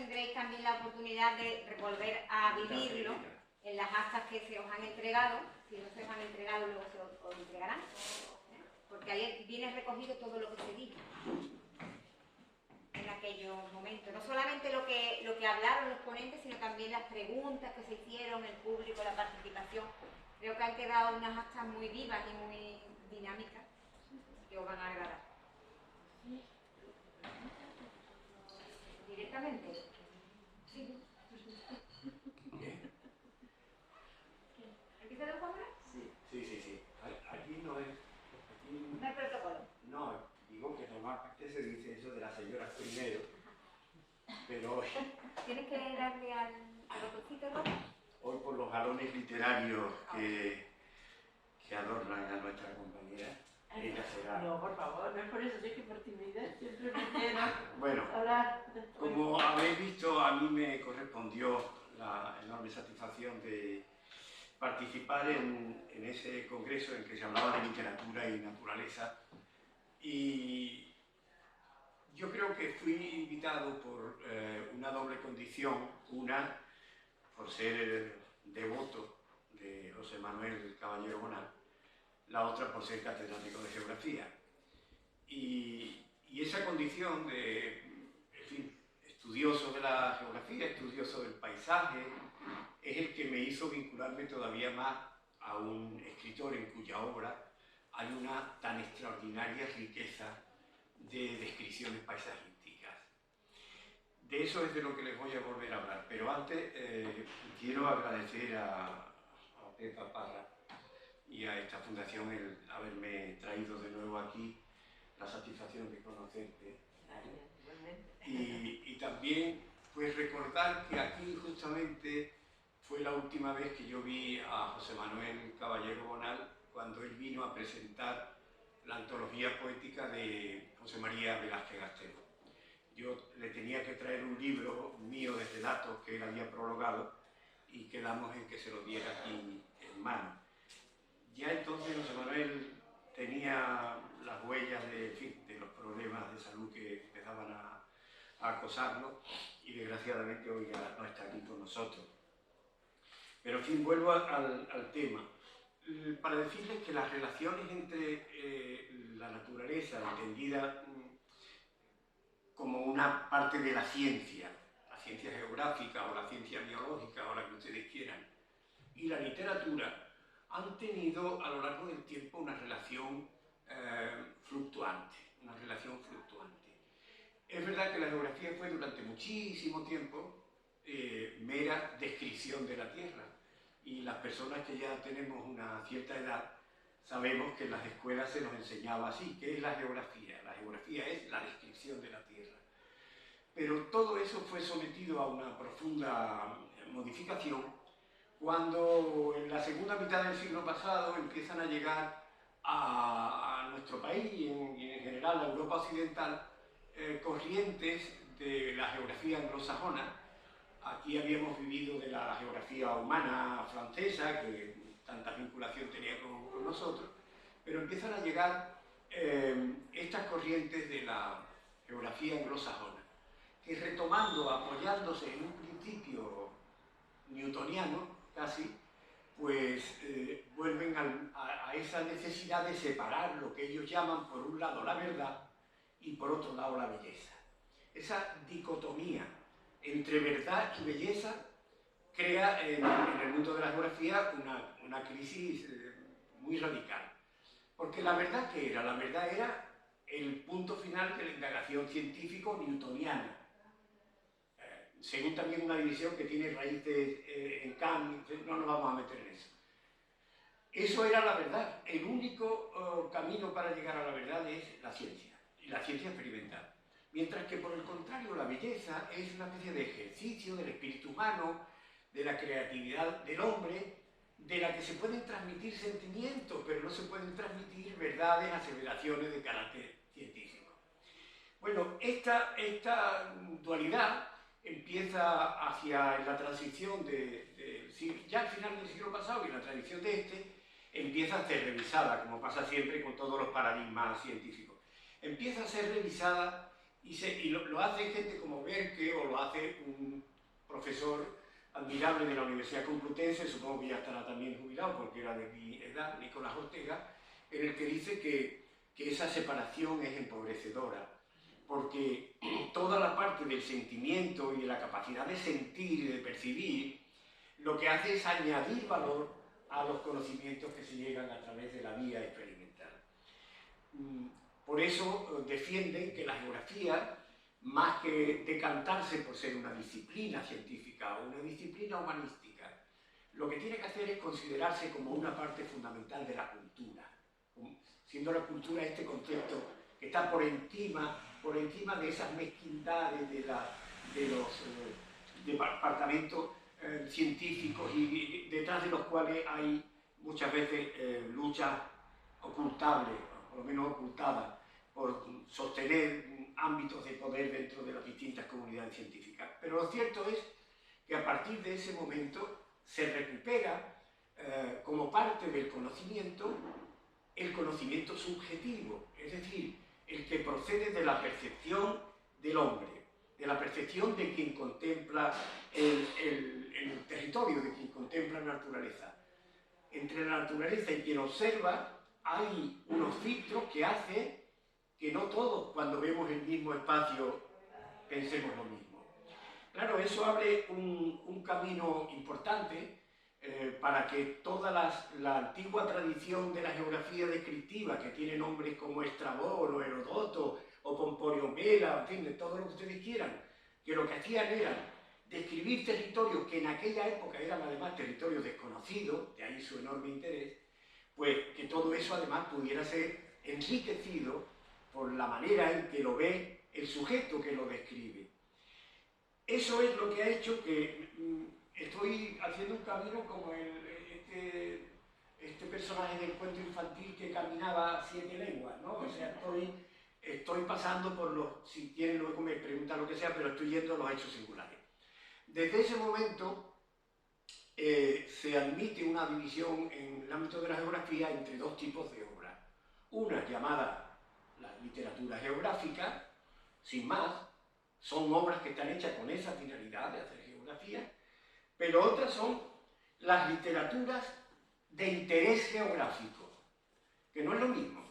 tendréis también la oportunidad de volver a vivirlo en las actas que se os han entregado. Si no se os han entregado, luego se os entregarán, porque ahí viene recogido todo lo que se dijo en aquellos momentos. No solamente lo que hablaron los ponentes, sino también las preguntas que se hicieron, el público, la participación. Creo que han quedado unas actas muy vivas y muy dinámicas que os van a agradar. ¿Directamente? Sí. ¿Empieza de cámara? Sí. Aquí no es... Aquí no hay protocolo. No, digo que normalmente se dice eso de las señoras primero, pero hoy... ¿Tienes que darle al botoncito rojo? Hoy por los galones literarios que adornan a nuestra compañera, ella será... No, por favor, no es por eso, es que por timidez siempre me quiero Bueno, hablar después. como habéis visto, a mí me correspondió la enorme satisfacción de participar en ese congreso en que se hablaba de literatura y naturaleza, y yo creo que fui invitado por una doble condición. Una, por ser devoto de José Manuel Caballero Bonal; la otra, por ser catedrático de geografía. Y esa condición de, en fin, estudioso de la geografía, estudioso del paisaje, es el que me hizo vincularme todavía más a un escritor en cuya obra hay una tan extraordinaria riqueza de descripciones paisajísticas. De eso es de lo que les voy a volver a hablar, pero antes quiero agradecer a Pepa Parra y a esta fundación el haberme traído de nuevo aquí, la satisfacción de conocerte. Y también pues recordar que aquí justamente fue la última vez que yo vi a José Manuel Caballero Bonal, cuando él vino a presentar la antología poética de José María Velázquez Gastelo. Yo le tenía que traer un libro mío de relatos que él había prologado y quedamos en que se lo diera aquí en mano. Ya entonces José Manuel tenía las huellas de los problemas de salud que empezaban a acosarlo, y desgraciadamente hoy ya no está aquí con nosotros. Pero en fin, vuelvo al tema. Para decirles que las relaciones entre la naturaleza, entendida como una parte de la ciencia geográfica o la ciencia biológica o la que ustedes quieran, y la literatura, han tenido a lo largo del tiempo una relación fluctuante. Es verdad que la geografía fue durante muchísimo tiempo mera descripción de la Tierra, y las personas que ya tenemos una cierta edad sabemos que en las escuelas se nos enseñaba así. ¿Qué es la geografía? La geografía es la descripción de la Tierra. Pero todo eso fue sometido a una profunda modificación cuando en la segunda mitad del siglo pasado empiezan a llegar a nuestro país y en general a Europa occidental corrientes de la geografía anglosajona. Aquí habíamos vivido de la geografía humana francesa, que tanta vinculación tenía con nosotros, pero empiezan a llegar estas corrientes de la geografía anglosajona, que retomando, apoyándose en un principio newtoniano casi, pues vuelven a esa necesidad de separar lo que ellos llaman por un lado la verdad y por otro lado la belleza. Esa dicotomía entre verdad y belleza crea en el mundo de la geografía una crisis muy radical. Porque la verdad, ¿qué era? La verdad era el punto final de la indagación científico-newtoniana, según también una división que tiene raíces en Kant. No nos vamos a meter en eso. Eso era la verdad. El único camino para llegar a la verdad es la ciencia, y la ciencia experimental. Mientras que, por el contrario, la belleza es una especie de ejercicio del espíritu humano, de la creatividad del hombre, de la que se pueden transmitir sentimientos, pero no se pueden transmitir verdades, aseveraciones de carácter científico. Bueno, esta dualidad empieza hacia la transición ya al final del siglo pasado, y la tradición de empieza a ser revisada, como pasa siempre con todos los paradigmas científicos. Empieza a ser revisada Y lo hace gente como Berke, o lo hace un profesor admirable de la Universidad Complutense, supongo que ya estará también jubilado porque era de mi edad, Nicolás Ortega, en el que dice que esa separación es empobrecedora, porque toda la parte del sentimiento y de la capacidad de sentir y de percibir, lo que hace es añadir valor a los conocimientos que se llegan a través de la vía experimental. Por eso defienden que la geografía, más que decantarse por ser una disciplina científica o una disciplina humanística, lo que tiene que hacer es considerarse como una parte fundamental de la cultura, siendo la cultura este concepto que está por encima de esas mezquindades de los departamentos científicos y detrás de los cuales hay muchas veces luchas ocultables, por lo menos ocultadas, por sostener ámbitos de poder dentro de las distintas comunidades científicas. Pero lo cierto es que a partir de ese momento se recupera como parte del conocimiento el conocimiento subjetivo, es decir, el que procede de la percepción del hombre, de la percepción de quien contempla el territorio, de quien contempla la naturaleza. Entre la naturaleza y quien observa hay unos filtros que hacen que no todos, cuando vemos el mismo espacio, pensemos lo mismo. Claro, eso abre un camino importante para que toda la antigua tradición de la geografía descriptiva, que tiene nombres como Estrabón o Herodoto o Pomponio Mela, en fin, de todo lo que ustedes quieran, que lo que hacían era describir territorios que en aquella época eran además territorios desconocidos, de ahí su enorme interés, pues que todo eso además pudiera ser enriquecido por la manera en que lo ve el sujeto que lo describe. Eso es lo que ha hecho que estoy haciendo un camino como este personaje del cuento infantil que caminaba 7 leguas, ¿no? O sea, estoy pasando por los, si quieren luego me preguntan lo que sea, pero estoy yendo a los hechos singulares. Desde ese momento se admite una división en el ámbito de la geografía entre dos tipos de obras. Una llamada la literatura geográfica, sin más, son obras que están hechas con esa finalidad de hacer geografía, pero otras son las literaturas de interés geográfico, que no es lo mismo,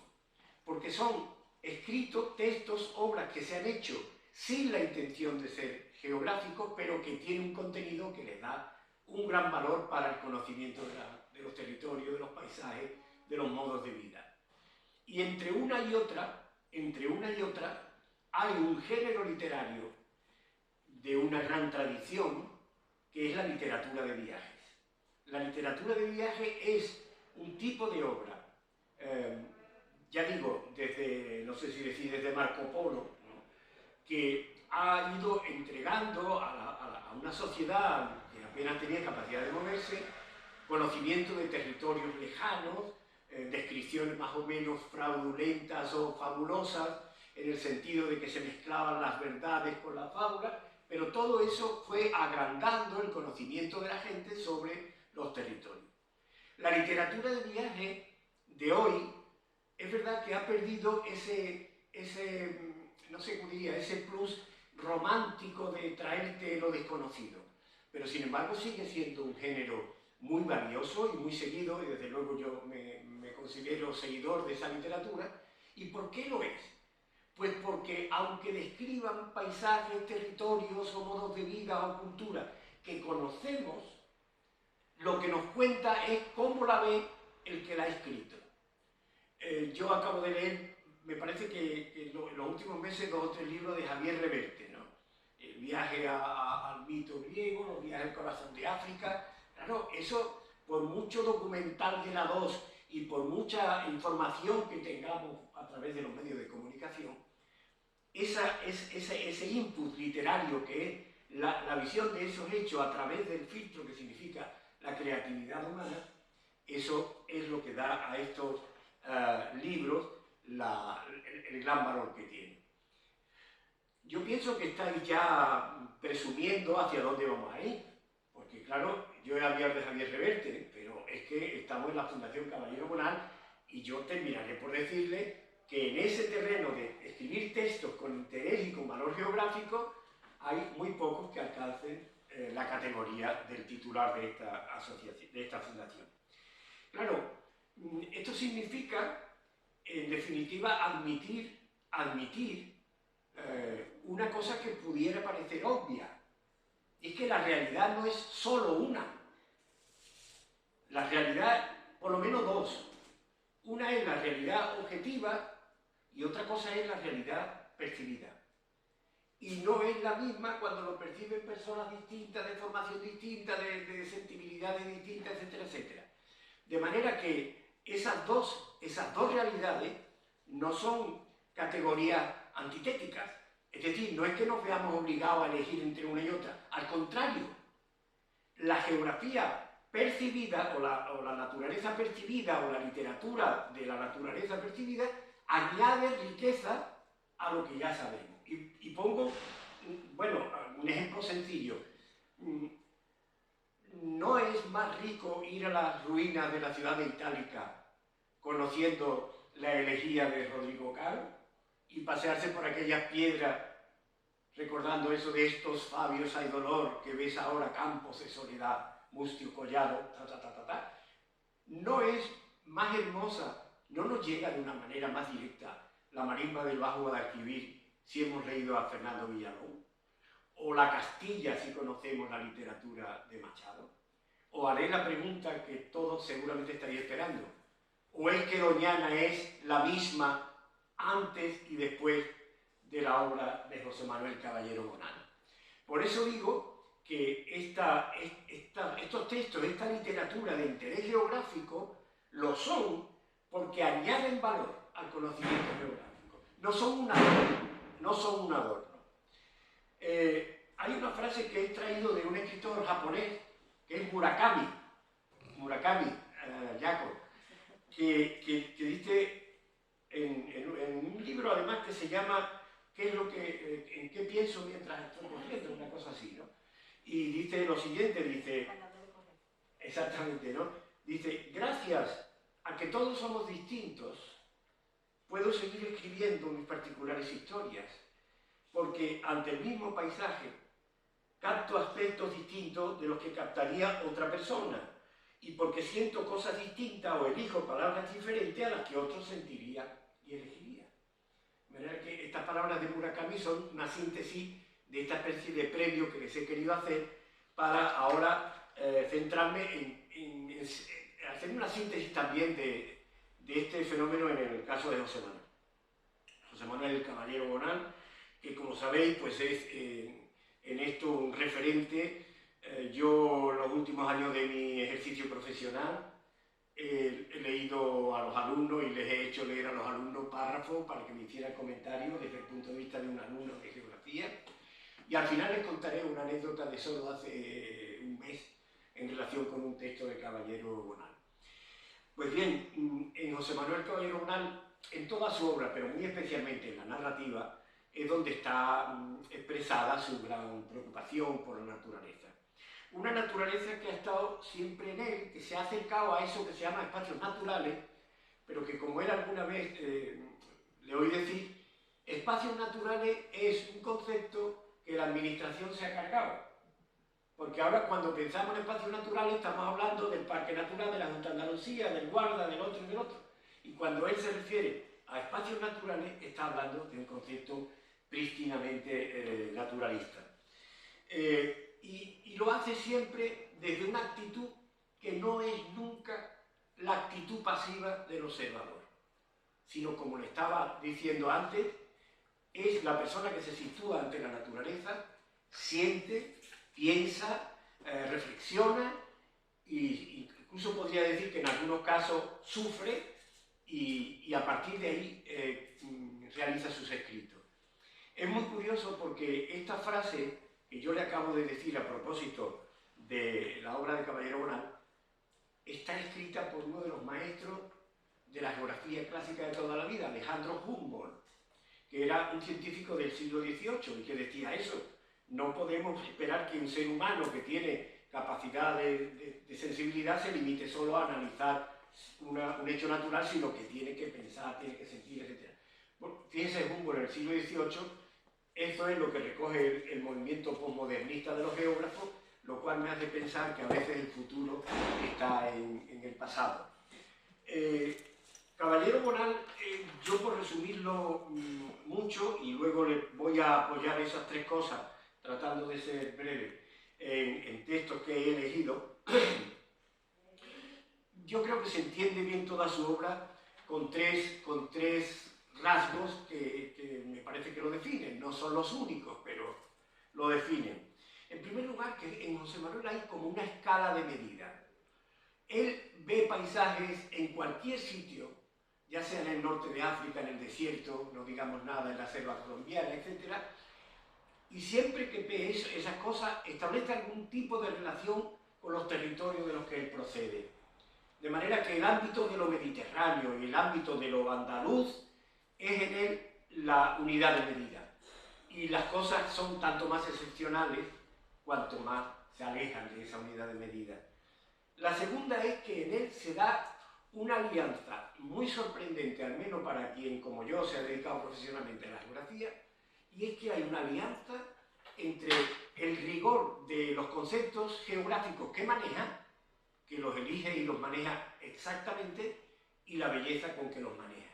porque son escritos, textos, obras que se han hecho sin la intención de ser geográficos, pero que tienen un contenido que les da un gran valor para el conocimiento de los territorios, de los paisajes, de los modos de vida. Y entre una y otra, hay un género literario de una gran tradición, que es la literatura de viajes. La literatura de viaje es un tipo de obra, ya digo, desde, no sé si decir desde Marco Polo, ¿no?, que ha ido entregando a una sociedad que apenas tenía capacidad de moverse, conocimiento de territorios lejanos, descripciones más o menos fraudulentas o fabulosas, en el sentido de que se mezclaban las verdades con la fábula, pero todo eso fue agrandando el conocimiento de la gente sobre los territorios. La literatura de viaje de hoy es verdad que ha perdido no sé cómo diría, ese plus romántico de traerte lo desconocido, pero sin embargo sigue siendo un género muy valioso y muy seguido, y desde luego yo me considero seguidor de esa literatura. ¿Y por qué lo es? Pues porque aunque describan paisajes, territorios o modos de vida o cultura que conocemos, lo que nos cuenta es cómo la ve el que la ha escrito. Yo acabo de leer, me parece que en los últimos meses, 2 o 3 libros de Javier Reverte, ¿no? El viaje al mito griego, los viajes al corazón de África. Claro, eso, por mucho documental de la 2 y por mucha información que tengamos a través de los medios de comunicación, ese input literario que es la visión de esos hechos a través del filtro que significa la creatividad humana, eso es lo que da a estos libros el gran valor que tienen. Yo pienso que estáis ya presumiendo hacia dónde vamos a ir, porque claro, yo he hablado de Javier Reverte, pero es que estamos en la Fundación Caballero Bonal y yo terminaré por decirle que en ese terreno de escribir textos con interés y con valor geográfico hay muy pocos que alcancen la categoría del titular de esta asociación, de esta fundación. Claro, esto significa, en definitiva, admitir una cosa que pudiera parecer obvia, y es que la realidad no es solo una. La realidad, por lo menos dos. Una es la realidad objetiva y otra cosa es la realidad percibida. Y no es la misma cuando lo perciben personas distintas, de formación distinta, de sensibilidades distintas, etcétera, etcétera. De manera que esas dos realidades no son categorías antitéticas. Es decir, no es que nos veamos obligados a elegir entre una y otra. Al contrario, la geografía percibida o la naturaleza percibida o la literatura de la naturaleza percibida añade riqueza a lo que ya sabemos. Y pongo, bueno, un ejemplo sencillo. ¿No es más rico ir a las ruinas de la ciudad de Itálica conociendo la elegía de Rodrigo Caro y pasearse por aquellas piedras recordando eso de estos Fabios hay dolor que ves ahora campos de soledad, mustio collado, ¿No es más hermosa, no nos llega de una manera más directa la marisma del Bajo Guadalquivir si hemos leído a Fernando Villalón? ¿O la Castilla si conocemos la literatura de Machado? ¿O haré la pregunta que todos seguramente estaréis esperando? ¿O es que Doñana es la misma antes y después de la obra de José Manuel Caballero Bonal? Por eso digo que estos textos, esta literatura de interés geográfico, lo son porque añaden valor al conocimiento geográfico. No son un adorno. No son un adorno. Hay una frase que he traído de un escritor japonés, que es Murakami Yako, que dice en un libro además que se llama ¿En qué pienso mientras estoy corriendo? Una cosa así, ¿no? Y dice lo siguiente, dice, exactamente, ¿no? Dice, gracias a que todos somos distintos, puedo seguir escribiendo mis particulares historias, porque ante el mismo paisaje capto aspectos distintos de los que captaría otra persona, y porque siento cosas distintas o elijo palabras diferentes a las que otros sentiría y elegiría. De manera que estas palabras de Murakami son una síntesis de esta especie de previo que les he querido hacer para ahora centrarme en hacer una síntesis también de este fenómeno en el caso de José Manuel. José Manuel Caballero Bonal, que como sabéis pues es en esto un referente. Yo los últimos años de mi ejercicio profesional he leído a los alumnos y les he hecho leer a los alumnos párrafos para que me hicieran comentarios desde el punto de vista de un alumno de geografía, y al final les contaré una anécdota de solo hace un mes en relación con un texto de Caballero Bonal. Pues bien, en José Manuel Caballero Bonal, en toda su obra, pero muy especialmente en la narrativa, es donde está expresada su gran preocupación por la naturaleza. Una naturaleza que ha estado siempre en él, que se ha acercado a eso que se llama espacios naturales, pero que, como él alguna vez le oí decir, espacios naturales es un concepto que la administración se ha cargado. Porque ahora cuando pensamos en espacios naturales estamos hablando del Parque Natural de la Junta de Andalucía, del Guarda, del otro y del otro. Y cuando él se refiere a espacios naturales está hablando de un concepto prístinamente naturalista. Y lo hace siempre desde una actitud que no es nunca la actitud pasiva del observador, sino, como le estaba diciendo antes, es la persona que se sitúa ante la naturaleza, siente, piensa, reflexiona e incluso podría decir que en algunos casos sufre y a partir de ahí realiza sus escritos. Es muy curioso porque esta frase que yo le acabo de decir a propósito de la obra de Caballero Bonal está escrita por uno de los maestros de la geografía clásica de toda la vida, Alejandro Humboldt, que era un científico del siglo XVIII y que decía eso: no podemos esperar que un ser humano que tiene capacidad de sensibilidad se limite solo a analizar un hecho natural, sino que tiene que pensar, tiene que sentir, etc. Fíjense, Humboldt en el siglo XVIII, eso es lo que recoge el movimiento posmodernista de los geógrafos, lo cual me hace pensar que a veces el futuro está en el pasado. Caballero Bonal, yo por resumirlo mucho, y luego le voy a apoyar esas tres cosas, tratando de ser breve, en textos que he elegido, yo creo que se entiende bien toda su obra con tres rasgos que me parece que lo definen. No son los únicos, pero lo definen. En primer lugar, que en José Manuel hay como una escala de medida. Él ve paisajes en cualquier sitio, ya sea en el norte de África, en el desierto, no digamos nada, en la selva colombiana, etc. Y siempre que ve esas cosas, establece algún tipo de relación con los territorios de los que él procede. De manera que el ámbito de lo mediterráneo y el ámbito de lo andaluz es en él la unidad de medida. Y las cosas son tanto más excepcionales cuanto más se alejan de esa unidad de medida. La segunda es que en él se da una alianza muy sorprendente, al menos para quien como yo se ha dedicado profesionalmente a la geografía, y es que hay una alianza entre el rigor de los conceptos geográficos que maneja, que los elige y los maneja exactamente, y la belleza con que los maneja.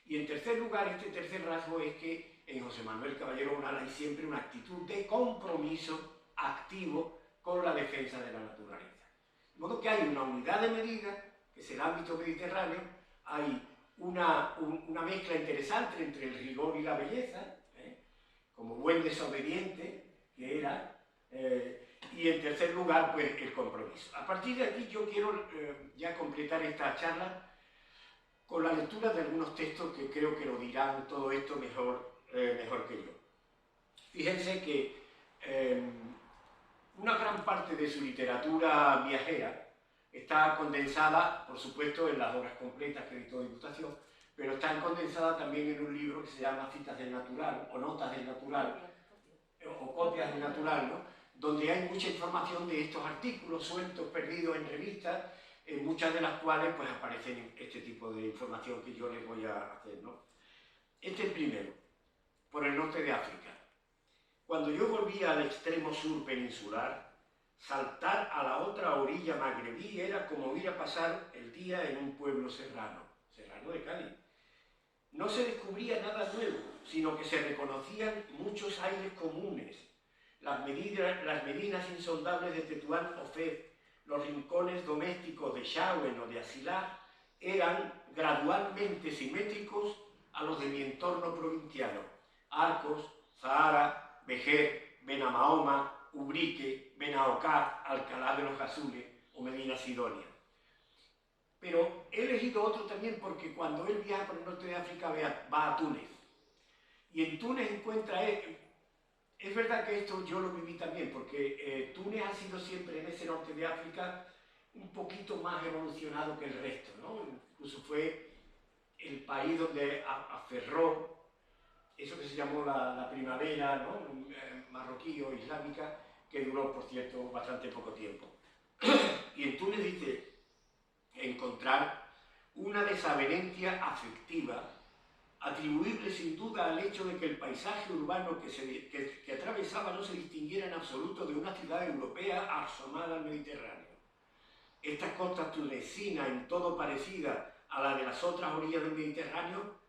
Y en tercer lugar, este tercer rasgo es que en José Manuel Caballero Bonal hay siempre una actitud de compromiso activo con la defensa de la naturaleza. De modo que hay una unidad de medida, que es el ámbito mediterráneo, hay una mezcla interesante entre el rigor y la belleza, como buen desobediente que era, y en tercer lugar, pues el compromiso. A partir de aquí yo quiero ya completar esta charla con la lectura de algunos textos que creo que lo dirán todo esto mejor que yo. Fíjense que una gran parte de su literatura viajera está condensada, por supuesto, en las obras completas que editó Diputación, pero está condensada también en un libro que se llama Citas del Natural, o Notas del Natural, o Copias del Natural, ¿no? Donde hay mucha información de estos artículos sueltos, perdidos en revistas, en muchas de las cuales pues, aparecen este tipo de información que yo les voy a hacer, ¿no? Este es el primero, por el norte de África. Cuando yo volvía al extremo sur peninsular, saltar a la otra orilla magrebí era como ir a pasar el día en un pueblo serrano de Cádiz. No se descubría nada nuevo, sino que se reconocían muchos aires comunes, las medinas insondables de Tetuán o Fez, los rincones domésticos de Shawen o de Asilá eran gradualmente simétricos a los de mi entorno provinciano: Arcos, Zahara, Vejer, Benamahoma, Ubrique, Benaocá, Alcalá de los Azules o Medina Sidonia. Pero he elegido otro también porque cuando él viaja por el norte de África va a Túnez. Y en Túnez encuentra... Es verdad que esto yo lo viví también, porque Túnez ha sido siempre en ese norte de África un poquito más evolucionado que el resto, ¿no? Incluso fue el país donde aferró eso que se llamó la primavera, ¿no? Marroquí o islámica, que duró, por cierto, bastante poco tiempo. Y en Túnez dice encontrar una desavenencia afectiva atribuible sin duda al hecho de que el paisaje urbano que atravesaba no se distinguiera en absoluto de una ciudad europea asomada al Mediterráneo. Estas costas tunecinas, en todo parecida a la de las otras orillas del Mediterráneo,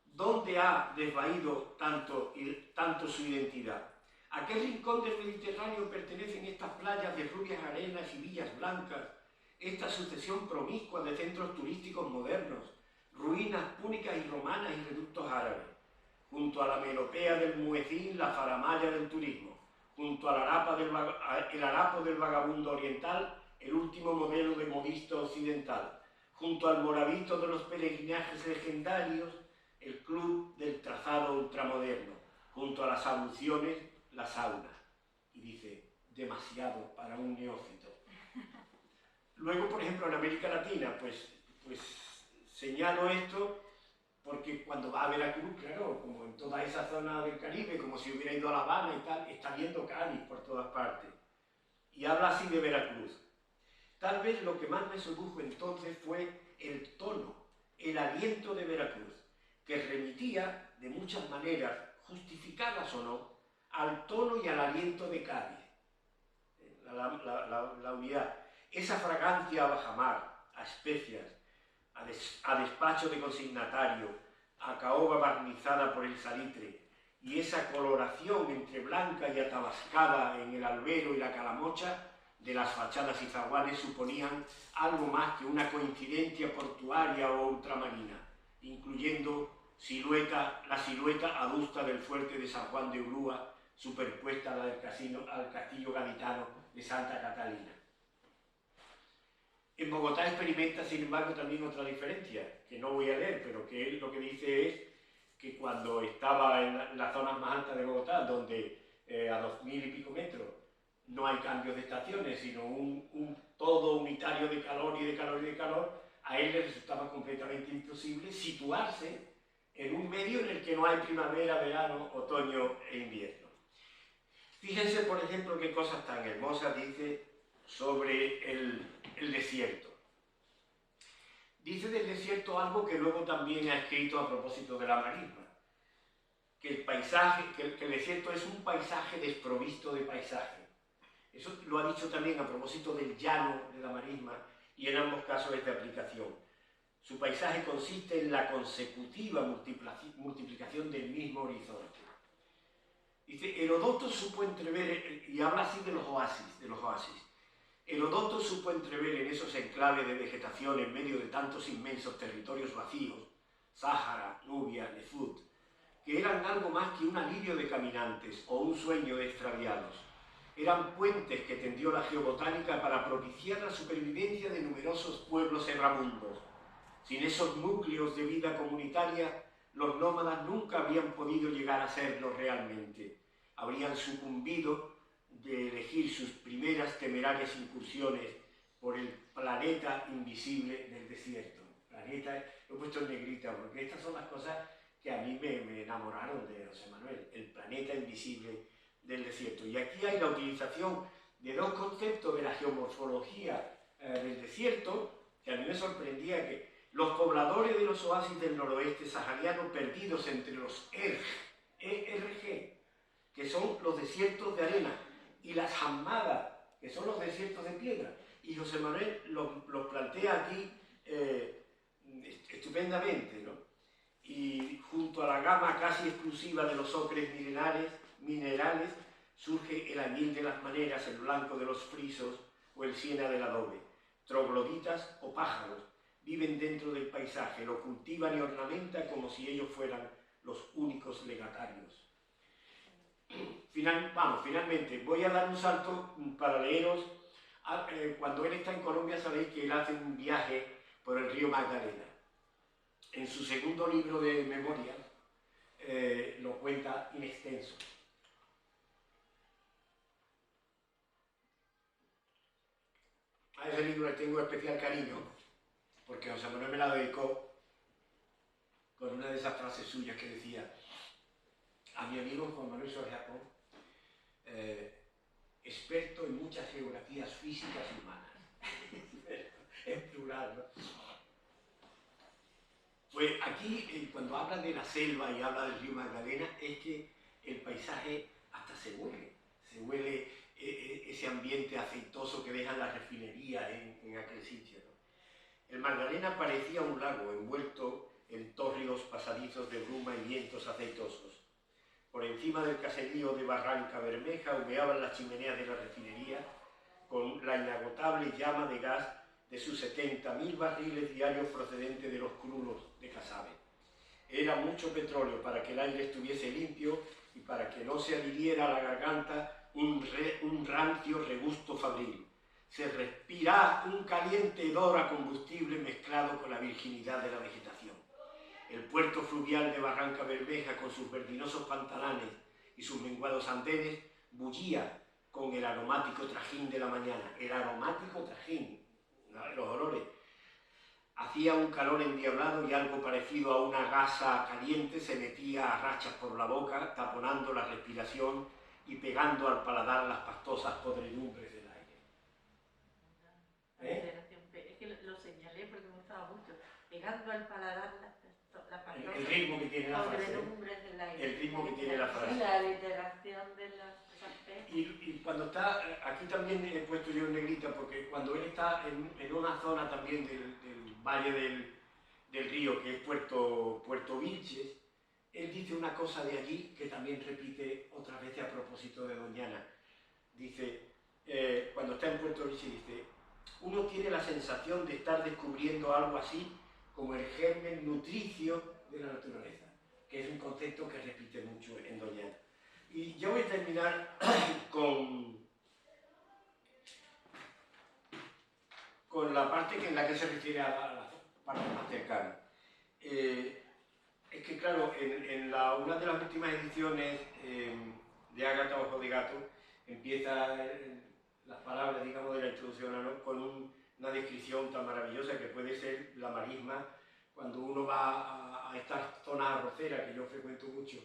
¿dónde ha desvaído tanto su identidad? ¿A qué rincón del Mediterráneo pertenecen estas playas de rubias arenas y villas blancas, esta sucesión promiscua de centros turísticos modernos, ruinas púnicas y romanas y reductos árabes? Junto a la melopea del muecín, la faramalla del turismo, junto al el harapo del vagabundo oriental, el último modelo de modista occidental, junto al moravito de los peregrinajes legendarios, el club del trazado ultramoderno, junto a las abluciones, la sauna. Y dice, demasiado para un neófito. Luego, por ejemplo, en América Latina, pues señalo esto porque cuando va a Veracruz, claro, como en toda esa zona del Caribe, como si hubiera ido a La Habana y tal, está viendo Cádiz por todas partes. Y habla así de Veracruz. Tal vez lo que más me sedujo entonces fue el tono, el aliento de Veracruz. que remitía de muchas maneras, justificadas o no, al tono y al aliento de Cádiz, la unidad. Esa fragancia a bajamar, a especias, a despacho de consignatario, a caoba barnizada por el salitre, y esa coloración entre blanca y atabascada en el albero y la calamocha de las fachadas y zaguanes suponían algo más que una coincidencia portuaria o ultramarina, incluyendo la silueta adusta del fuerte de San Juan de Ulúa, superpuesta a la del al castillo gaditano de Santa Catalina. En Bogotá experimenta, sin embargo, también otra diferencia, que no voy a leer, pero que él lo que dice es que cuando estaba en las zonas más altas de Bogotá, donde a 2000 y pico metros no hay cambios de estaciones, sino un todo unitario de calor y de calor y de calor, a él le resultaba completamente imposible situarse en un medio en el que no hay primavera, verano, otoño e invierno. Fíjense, por ejemplo, qué cosas tan hermosas dice sobre el desierto. Dice del desierto algo que luego también ha escrito a propósito de la marisma, que el desierto es un paisaje desprovisto de paisaje. Eso lo ha dicho también a propósito del llano de la marisma, y en ambos casos es de aplicación. Su paisaje consiste en la consecutiva multiplicación del mismo horizonte. Dice, Herodoto supo entrever, y habla así de los oasis, Herodoto supo entrever en esos enclaves de vegetación en medio de tantos inmensos territorios vacíos, Sáhara, Nubia, Nefut, que eran algo más que un alivio de caminantes o un sueño de extraviados. Eran puentes que tendió la geobotánica para propiciar la supervivencia de numerosos pueblos erramundos. Sin esos núcleos de vida comunitaria, los nómadas nunca habrían podido llegar a serlo realmente. Habrían sucumbido de elegir sus primeras temerarias incursiones por el planeta invisible del desierto. Planeta, lo he puesto en negrita, porque estas son las cosas que a mí me enamoraron de José Manuel, el planeta invisible del desierto. Y aquí hay la utilización de dos conceptos de la geomorfología del desierto, que a mí me sorprendía que los pobladores de los oasis del noroeste sahariano perdidos entre los ERG, que son los desiertos de arena, y las hammadas, que son los desiertos de piedra. Y José Manuel los plantea aquí estupendamente, ¿no? Y junto a la gama casi exclusiva de los ocres minerales surge el añil de las maneras, el blanco de los frisos o el siena del adobe. Trogloditas o pájaros viven dentro del paisaje, lo cultivan y ornamentan como si ellos fueran los únicos legatarios. Finalmente, voy a dar un salto para leeros. Cuando él está en Colombia, sabéis que él hace un viaje por el río Magdalena. En su segundo libro de memorias lo cuenta in extenso. A ese libro le tengo especial cariño, porque José Manuel me la dedicó con una de esas frases suyas que decía: a mi amigo Juan Manuel Suárez Japón, experto en muchas geografías físicas y humanas. En plural, ¿no? Pues aquí, cuando habla de la selva y habla del río Magdalena, es que el paisaje hasta se huele ese ambiente aceitoso que dejan las refinerías en aquel sitio, ¿no? El Magdalena parecía un lago envuelto en tórridos pasadizos de bruma y vientos aceitosos. Por encima del caserío de Barranca Bermeja humeaban las chimeneas de la refinería con la inagotable llama de gas de sus 70.000 barriles diarios procedentes de los crudos de Casabe. Era mucho petróleo para que el aire estuviese limpio y para que no se adhiriera a la garganta un rancio regusto fabril. Se respira un caliente hedor a combustible mezclado con la virginidad de la vegetación. El puerto fluvial de Barranca Bermeja, con sus verdinosos pantalanes y sus menguados andenes, bullía con el aromático trajín de la mañana. El aromático trajín, los olores. Hacía un calor endiablado y algo parecido a una gasa caliente se metía a rachas por la boca, taponando la respiración y pegando al paladar las pastosas podredumbres del aire. Es que lo señalé porque me gustaba mucho. Pegando al paladar las pastosas el ritmo que tiene la Los frase. relumbres de la El ritmo que tiene la Sí, frase. la literación de las artes. Y cuando está, aquí también he puesto yo en negrita, porque cuando él está en una zona también del valle del río, que es Puerto Vilches, él dice una cosa de allí que también repite otras veces a propósito de Doñana. Dice, cuando está en Puerto Vilches, dice, uno tiene la sensación de estar descubriendo algo así como el germen nutricio de la naturaleza, que es un concepto que repite mucho en Doñana. Y yo voy a terminar con la parte en la que se refiere a la parte más cercana. Es que claro, en una de las últimas ediciones de Ágata Ojo de Gato empieza las palabras, digamos, de la introducción, ¿no?, con una descripción tan maravillosa que puede ser la marisma cuando uno va a estas zonas arroceras que yo frecuento mucho,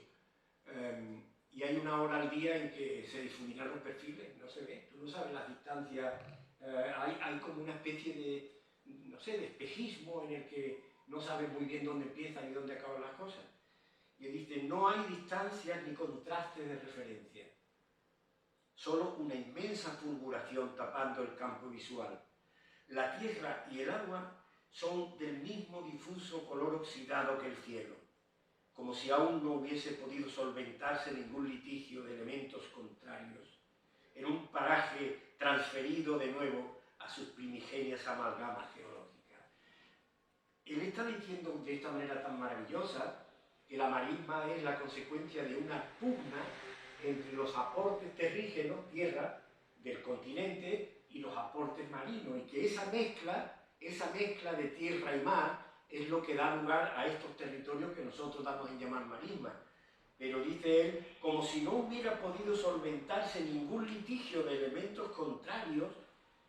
y hay una hora al día en que se difuminan los perfiles, no se ve, tú no sabes las distancias, hay como una especie de, no sé, de espejismo en el que no sabes muy bien dónde empiezan y dónde acaban las cosas. Y dice, no hay distancias ni contrastes de referencia, solo una inmensa fulguración tapando el campo visual. La tierra y el agua son del mismo difuso color oxidado que el cielo, como si aún no hubiese podido solventarse ningún litigio de elementos contrarios, en un paraje transferido de nuevo a sus primigenias amalgamas geológicas. Él está diciendo de esta manera tan maravillosa que la marisma es la consecuencia de una pugna entre los aportes terrígenos, tierra, del continente y los aportes marinos, y que esa mezcla de tierra y mar es lo que da lugar a estos territorios que nosotros damos en llamar marisma. Pero dice él, como si no hubiera podido solventarse ningún litigio de elementos contrarios,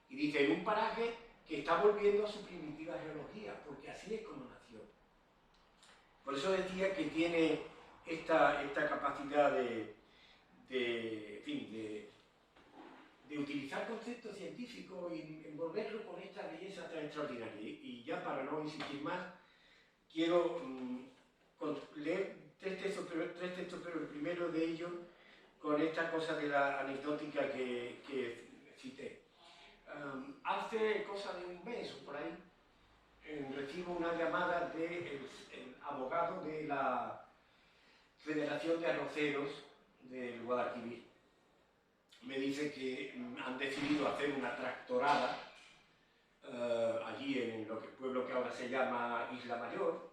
y dice, en un paraje que está volviendo a su primitiva geología, porque así es como nació. Por eso decía que tiene esta capacidad de utilizar conceptos científicos y envolverlo con esta belleza tan extraordinaria. Y ya para no insistir más, quiero leer tres textos, pero el primero de ellos con esta cosa de la anecdótica que cité. Hace cosa de un mes o por ahí, recibo una llamada del abogado de la Federación de Arroceros del Guadalquivir. Me dice que han decidido hacer una tractorada allí en el pueblo que ahora se llama Isla Mayor,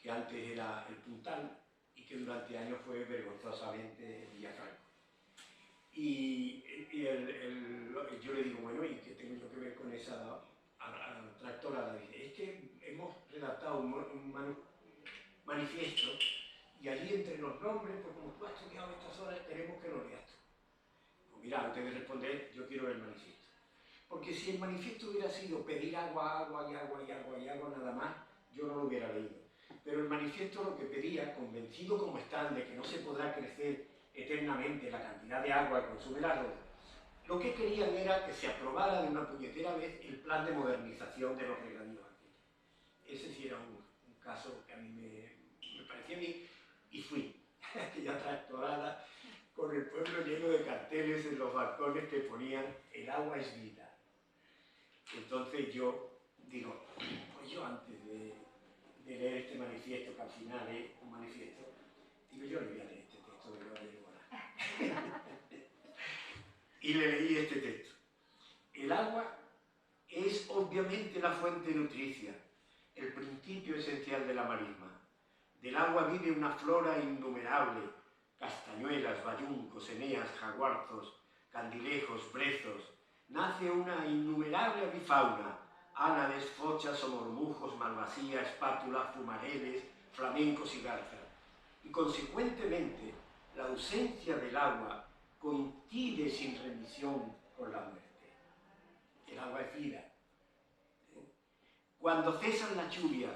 que antes era El Puntal y que durante años fue vergonzosamente Villafranco. Y yo le digo, bueno, ¿y qué tengo yo que ver con esa tractorada? Dice, es que hemos redactado un manifiesto y allí entre los nombres, pues como tú has estudiado estas horas, queremos que lo leas tú. Pues mira, antes de responder, yo quiero ver el manifiesto. Porque si el manifiesto hubiera sido pedir agua nada más, yo no lo hubiera leído. Pero el manifiesto lo que pedía, convencido como están de que no se podrá crecer eternamente la cantidad de agua que consume el arroz, lo que querían era que se aprobara de una puñetera vez el plan de modernización de los regadíos aquí. Ese sí era un caso que a mí me parecía bien, y fui a aquella tractorada con el pueblo lleno de carteles en los balcones que ponían el agua es vida. Entonces yo digo, pues yo antes de leer este manifiesto, que al final es un manifiesto, digo, yo le voy a leer este texto de Loyola. Y le leí este texto. El agua es obviamente la fuente nutricia, el principio esencial de la marisma. Del agua vive una flora innumerable, castañuelas, bayuncos, eneas, jaguarzos, candilejos, brezos. Nace una innumerable avifauna, ánades, fochas, omormujos, malvasía, espátulas, fumareles, flamencos y garzas. Y consecuentemente, la ausencia del agua coincide sin remisión con la muerte. El agua es vida. Cuando cesan las lluvias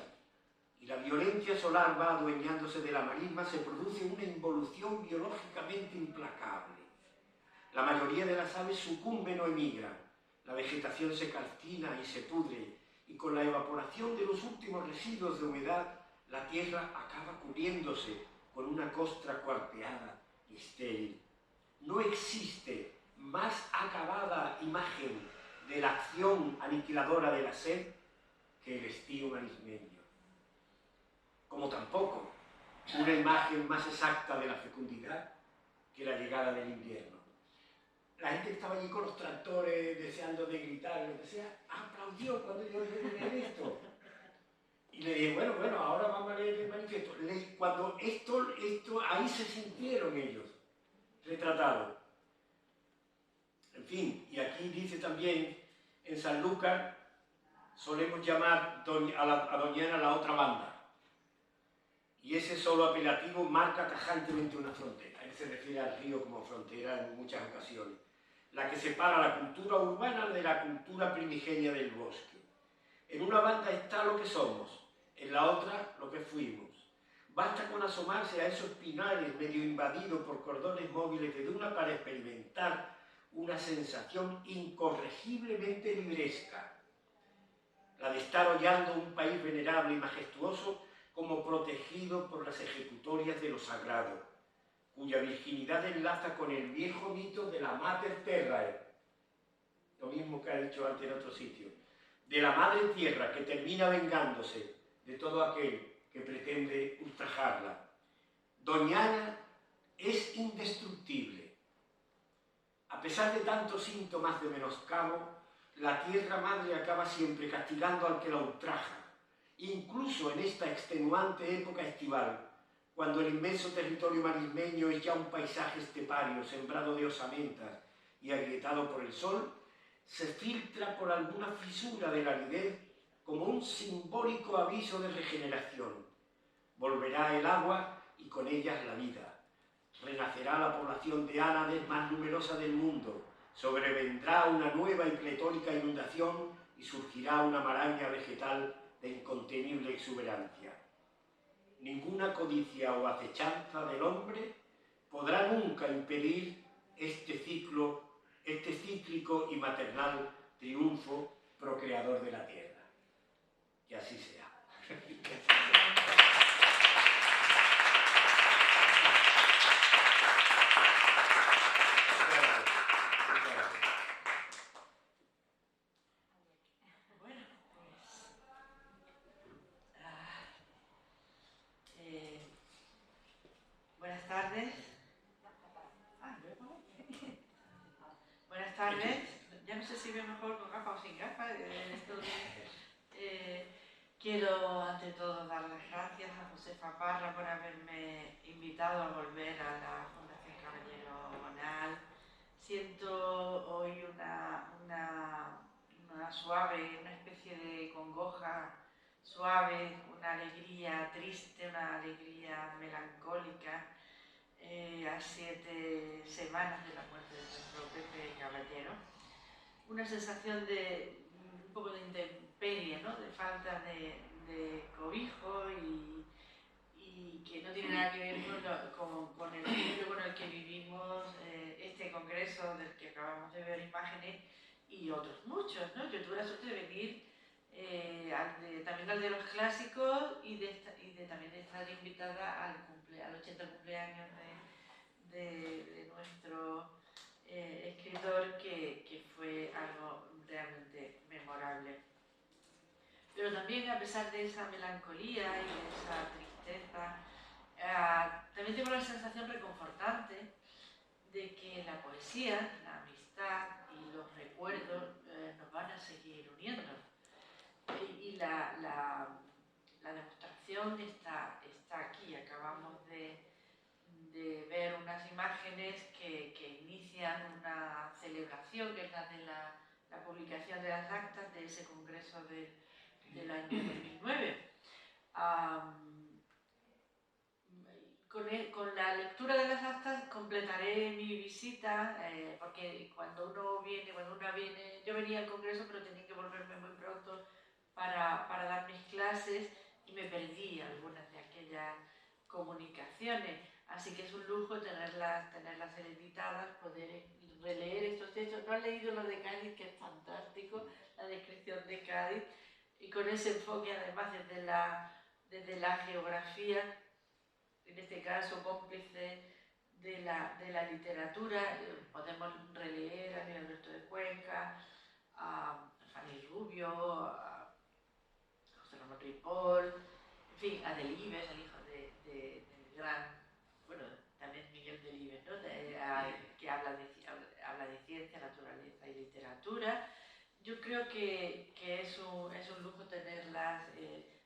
y la violencia solar va adueñándose de la marisma, se produce una involución biológicamente implacable. La mayoría de las aves sucumben o emigran, la vegetación se calcina y se pudre, y con la evaporación de los últimos residuos de humedad, la tierra acaba cubriéndose con una costra cuarteada y estéril. No existe más acabada imagen de la acción aniquiladora de la sed que el estío marismeño. Como tampoco una imagen más exacta de la fecundidad que la llegada del invierno. La gente que estaba allí con los tractores, deseando de gritar, lo que sea, aplaudió cuando yo leí esto. Y le dije, bueno, ahora vamos a leer el manifiesto. Cuando esto, ahí se sintieron ellos, retratados. En fin, y aquí dice también, en San Lucas, solemos llamar a Doñana la otra banda. Y ese solo apelativo marca tajantemente una frontera. Él se refiere al río como frontera en muchas ocasiones. La que separa la cultura urbana de la cultura primigenia del bosque. En una banda está lo que somos, en la otra lo que fuimos. Basta con asomarse a esos pinares medio invadidos por cordones móviles de duna para experimentar una sensación incorregiblemente libresca. La de estar hollando un país venerable y majestuoso como protegido por las ejecutorias de lo sagrado, cuya virginidad enlaza con el viejo mito de la Mater Terrae, lo mismo que ha dicho antes en otro sitio, de la Madre Tierra que termina vengándose de todo aquel que pretende ultrajarla. Doñana es indestructible. A pesar de tantos síntomas de menoscabo, la Tierra Madre acaba siempre castigando al que la ultraja, incluso en esta extenuante época estival, cuando el inmenso territorio marismeño es ya un paisaje estepario, sembrado de osamentas y agrietado por el sol, se filtra por alguna fisura de la aridez como un simbólico aviso de regeneración. Volverá el agua y con ellas la vida. Renacerá la población de ánades más numerosa del mundo. Sobrevendrá una nueva y pletórica inundación y surgirá una maraña vegetal de incontenible exuberancia. Ninguna codicia o acechanza del hombre podrá nunca impedir este cíclico y maternal triunfo procreador de la tierra. Que así sea. Buenas tardes. Buenas tardes. Ya no sé si veo mejor con gafas o sin gafas. Quiero ante todo dar las gracias a Josefa Parra por haberme invitado a volver a la Fundación Caballero Bonal. Siento hoy una suave, una especie de congoja suave, una alegría triste, una alegría melancólica, a 7 semanas de la muerte de nuestro Pepe Caballero. Una sensación de un poco de intemperie, ¿no? De falta de cobijo y que no tiene nada que ver con el mundo con el que vivimos este congreso del que acabamos de ver imágenes y otros muchos, ¿no? Yo tuve la suerte de venir también al de los clásicos y también de estar invitada al 80 cumpleaños de nuestro escritor, que fue algo realmente memorable. Pero también, a pesar de esa melancolía y de esa tristeza, también tengo la sensación reconfortante de que la poesía, la amistad y los recuerdos nos van a seguir uniendo. Y la demostración está aquí. Acabamos de ver unas imágenes que inician una celebración, que es la de la publicación de las actas de ese congreso del año 2009. Con la lectura de las actas completaré mi visita, porque cuando una viene, yo venía al congreso pero tenía que volverme muy pronto para dar mis clases y me perdí algunas de aquellas comunicaciones, así que es un lujo tenerlas editadas, poder releer estos textos. No he leído lo de Cádiz, que es fantástico, la descripción de Cádiz, y con ese enfoque además desde la desde la geografía, en este caso cómplice de la literatura. Podemos releer a Miguel Alberto de Cuenca, a Fanny Rubio, a José Ramón Ripoll, en fin, a Delibes, el hijo del gran, bueno, también Miguel Delibes, ¿no? Que habla de ciencia, naturaleza y literatura. Yo creo que es un lujo tenerlas,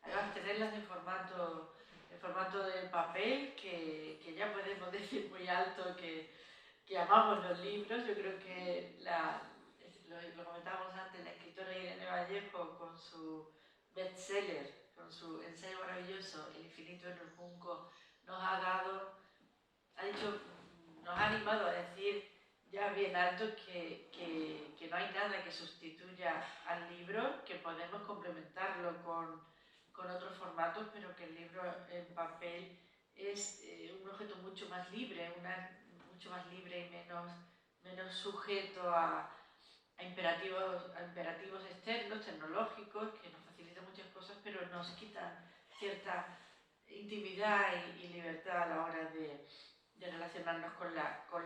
además tenerlas en formato de papel, que ya podemos decir muy alto que amamos los libros. Yo creo que lo comentábamos antes, la escritora Irene Vallejo con su bestseller, con su ensayo maravilloso, El infinito en el junco, nos ha animado a decir ya bien alto que no hay nada que sustituya al libro, que podemos complementarlo con otros formatos, pero que el libro en papel es un objeto mucho más libre, mucho más libre y menos sujeto a imperativos externos, tecnológicos, que nos facilitan muchas cosas, pero nos quitan cierta intimidad y libertad a la hora de relacionarnos con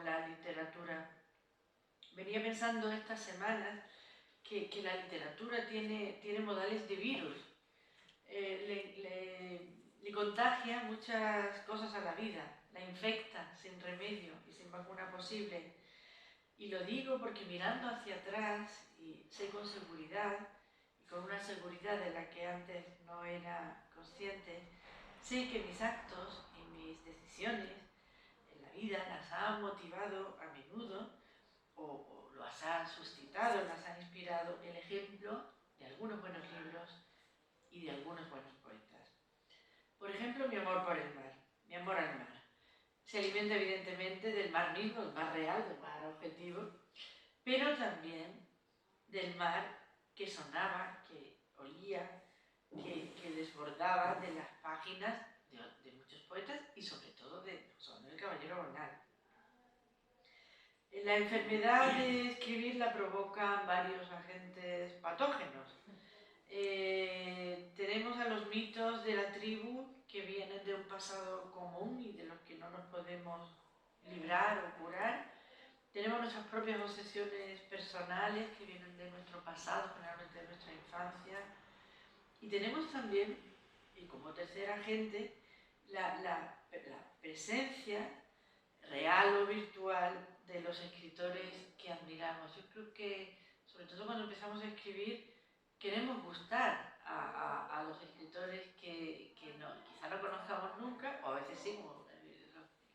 la literatura. Venía pensando estas semanas que la literatura tiene modales de virus. Le contagia muchas cosas a la vida, la infecta sin remedio y sin vacuna posible. Y lo digo porque mirando hacia atrás, y sé con seguridad, y con una seguridad de la que antes no era consciente, sé que mis actos y mis decisiones en la vida las ha motivado a menudo, o las ha suscitado, las ha inspirado el ejemplo de algunos buenos libros y de algunos buenos poetas. Por ejemplo, mi amor por el mar, mi amor al mar. Se alimenta evidentemente del mar mismo, del mar real, del mar objetivo, pero también del mar que sonaba, que olía, que desbordaba de las páginas de muchos poetas y sobre todo de José Manuel Caballero Bonal. La enfermedad de escribir la provocan varios agentes patógenos. Tenemos a los mitos de la tribu que vienen de un pasado común y de los que no nos podemos librar o curar. Tenemos nuestras propias obsesiones personales que vienen de nuestro pasado, generalmente de nuestra infancia. Y tenemos también, y como tercer agente, la presencia real o virtual de los escritores que admiramos. Yo creo que, sobre todo cuando empezamos a escribir, queremos gustar a los escritores que quizá no conozcamos nunca, o a veces sí, como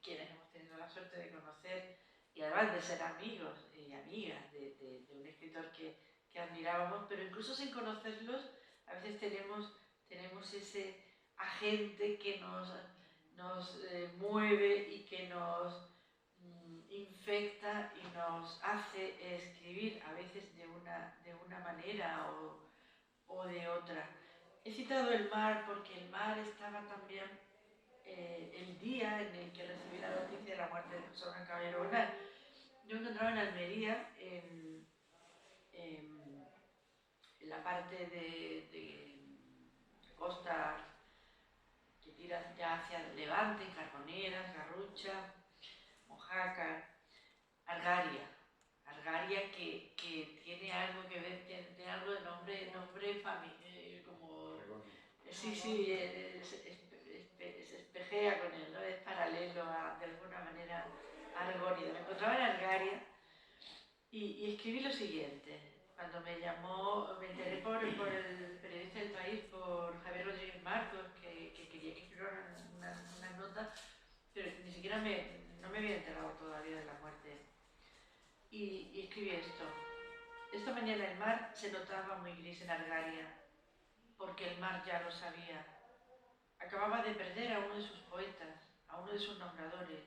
quienes hemos tenido la suerte de conocer y además de ser amigos y amigas de un escritor que admirábamos, pero incluso sin conocerlos, a veces tenemos ese agente que nos mueve y que nos infecta y nos hace escribir, a veces de una manera o de otra. He citado el mar porque el mar estaba también el día en el que recibí la noticia de la muerte de José Manuel Caballero Bonal. Yo me encontraba en Almería, en la parte de costa que tira ya hacia Levante, Carboneras, Garrucha, Mojácar, Algaria que tiene algo que ver, tiene algo de nombre como... Sí, se espejea con él, ¿no? Es paralelo de alguna manera a Argónida. Me encontraba en Algaria y escribí lo siguiente. Cuando me enteré por el periodista del País, por Javier Rodríguez Marcos, que quería que escribiera una nota, pero ni siquiera no me había enterado todavía de la muerte. Y escribí esto. Esta mañana el mar se notaba muy gris en Algaria, porque el mar ya lo sabía. Acababa de perder a uno de sus poetas, a uno de sus nombradores,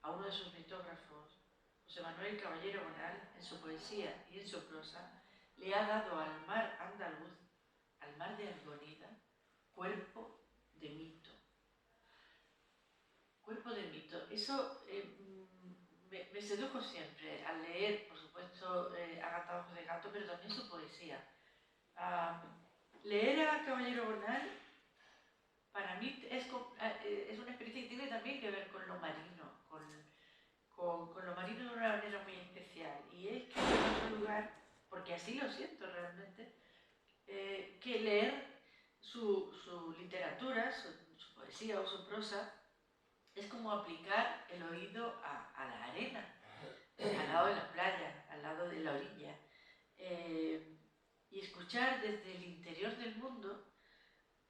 a uno de sus mitógrafos. José Manuel Caballero Bonal, en su poesía y en su prosa, le ha dado al mar andaluz, al mar de Argonida, cuerpo de mito. Cuerpo de mito. Eso me sedujo siempre al leer, por supuesto, Ágata Ojos de Gato, pero también su poesía. Leer a Caballero Bonal para mí es una experiencia que tiene también que ver con lo marino, con lo marino de una manera muy especial. Y es que en otro lugar, porque así lo siento realmente, que leer su literatura, su poesía o su prosa, es como aplicar el oído a la arena, al lado de la playa, al lado de la orilla, y escuchar desde el interior del mundo,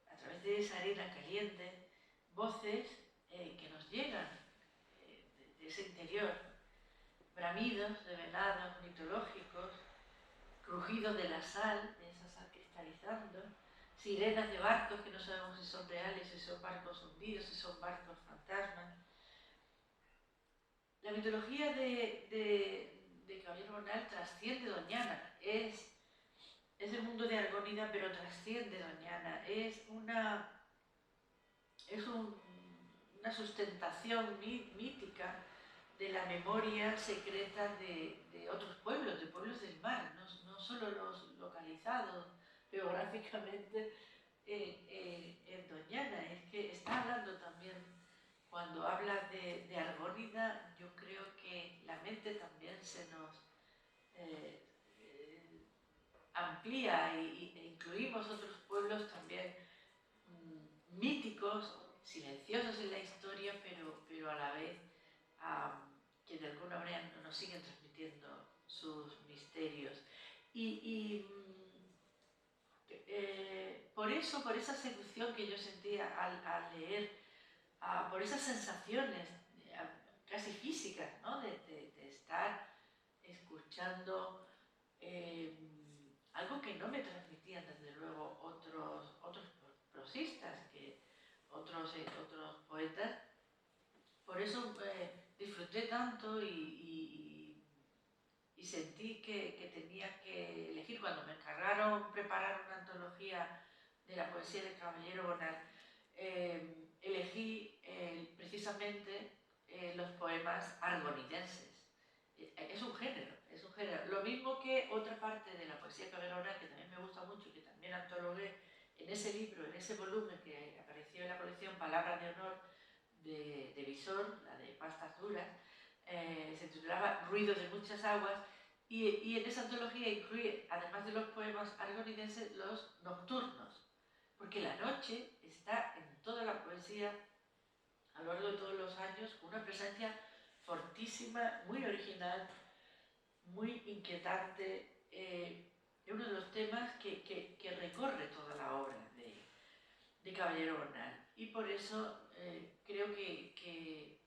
a través de esa arena caliente, voces que nos llegan de ese interior, bramidos de venados mitológicos, crujidos de la sal, de esa sal cristalizando, sirenas de barcos que no sabemos si son reales, si son barcos hundidos, si son barcos fantasmas. La mitología de Caballero Bonal trasciende Doñana, es el mundo de Argónida, pero trasciende Doñana, es una sustentación mítica de la memoria secreta de otros pueblos, de pueblos del mar, no solo los localizados geográficamente en Doñana, es que está hablando también, cuando habla de Argónida, yo creo que la mente también se nos amplía e incluimos otros pueblos también míticos, silenciosos en la historia, pero a la vez que de alguna manera nos siguen transmitiendo sus misterios. Por eso, por esa seducción que yo sentía al leer, por esas sensaciones casi físicas, ¿no? de estar escuchando algo que no me transmitían desde luego otros prosistas, otros poetas. Por eso disfruté tanto y sentí que tenía que elegir. Cuando me encargaron preparar una antología de la poesía de Caballero Bonal, elegí precisamente los poemas argonidenses. Es un género. Lo mismo que otra parte de la poesía de Caballero Bonal, que también me gusta mucho y que también antologué en ese libro, en ese volumen que apareció en la colección Palabras de Honor de Visor, la de pastas duras, se titulaba Ruidos de muchas aguas, y en esa antología incluye, además de los poemas argonidenses, los nocturnos, porque la noche está en toda la poesía a lo largo de todos los años, con una presencia fortísima, muy original, muy inquietante. Es uno de los temas que recorre toda la obra de Caballero Bonal, y por eso creo que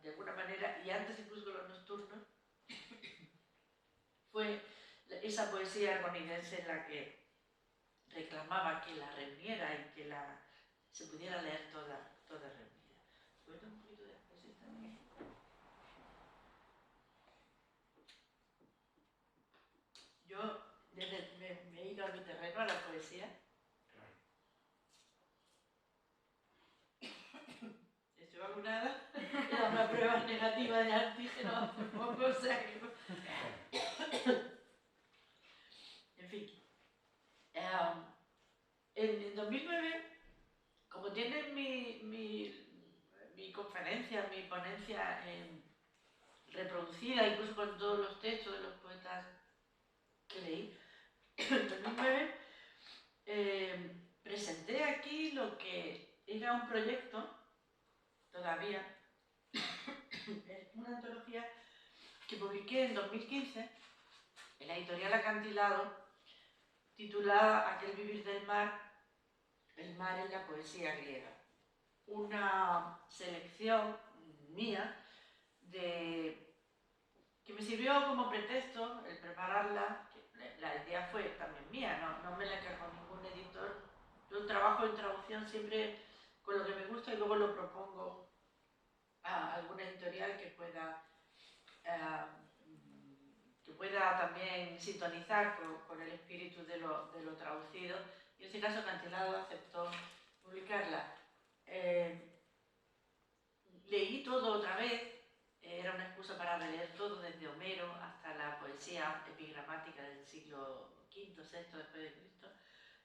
de alguna manera, y antes incluso de los nocturnos, fue esa poesía argonidense en la que reclamaba que la reuniera y que se pudiera leer toda reunida. Bueno, un poquito de poesía también. Yo me he ido a mi terreno, a la poesía. Estoy vacunada, era una prueba negativa de antígeno hace poco, o sea que... En fin. En 2009, como tienen mi conferencia, mi ponencia reproducida, incluso con todos los textos de los poetas que leí, en 2009 presenté aquí lo que era un proyecto, todavía, una antología que publiqué en 2015 en la editorial Acantilado, titulada Aquel vivir del mar, el mar en la poesía griega. Una selección mía que me sirvió como pretexto el prepararla. La idea fue también mía, no me la encargó ningún editor. Yo trabajo en traducción siempre con lo que me gusta y luego lo propongo a alguna editorial que pueda también sintonizar con el espíritu de lo traducido. Y en este caso Acantilado aceptó publicarla. Leí todo otra vez, era una excusa para releer todo desde Homero hasta la poesía epigramática del siglo V, VI después de Cristo.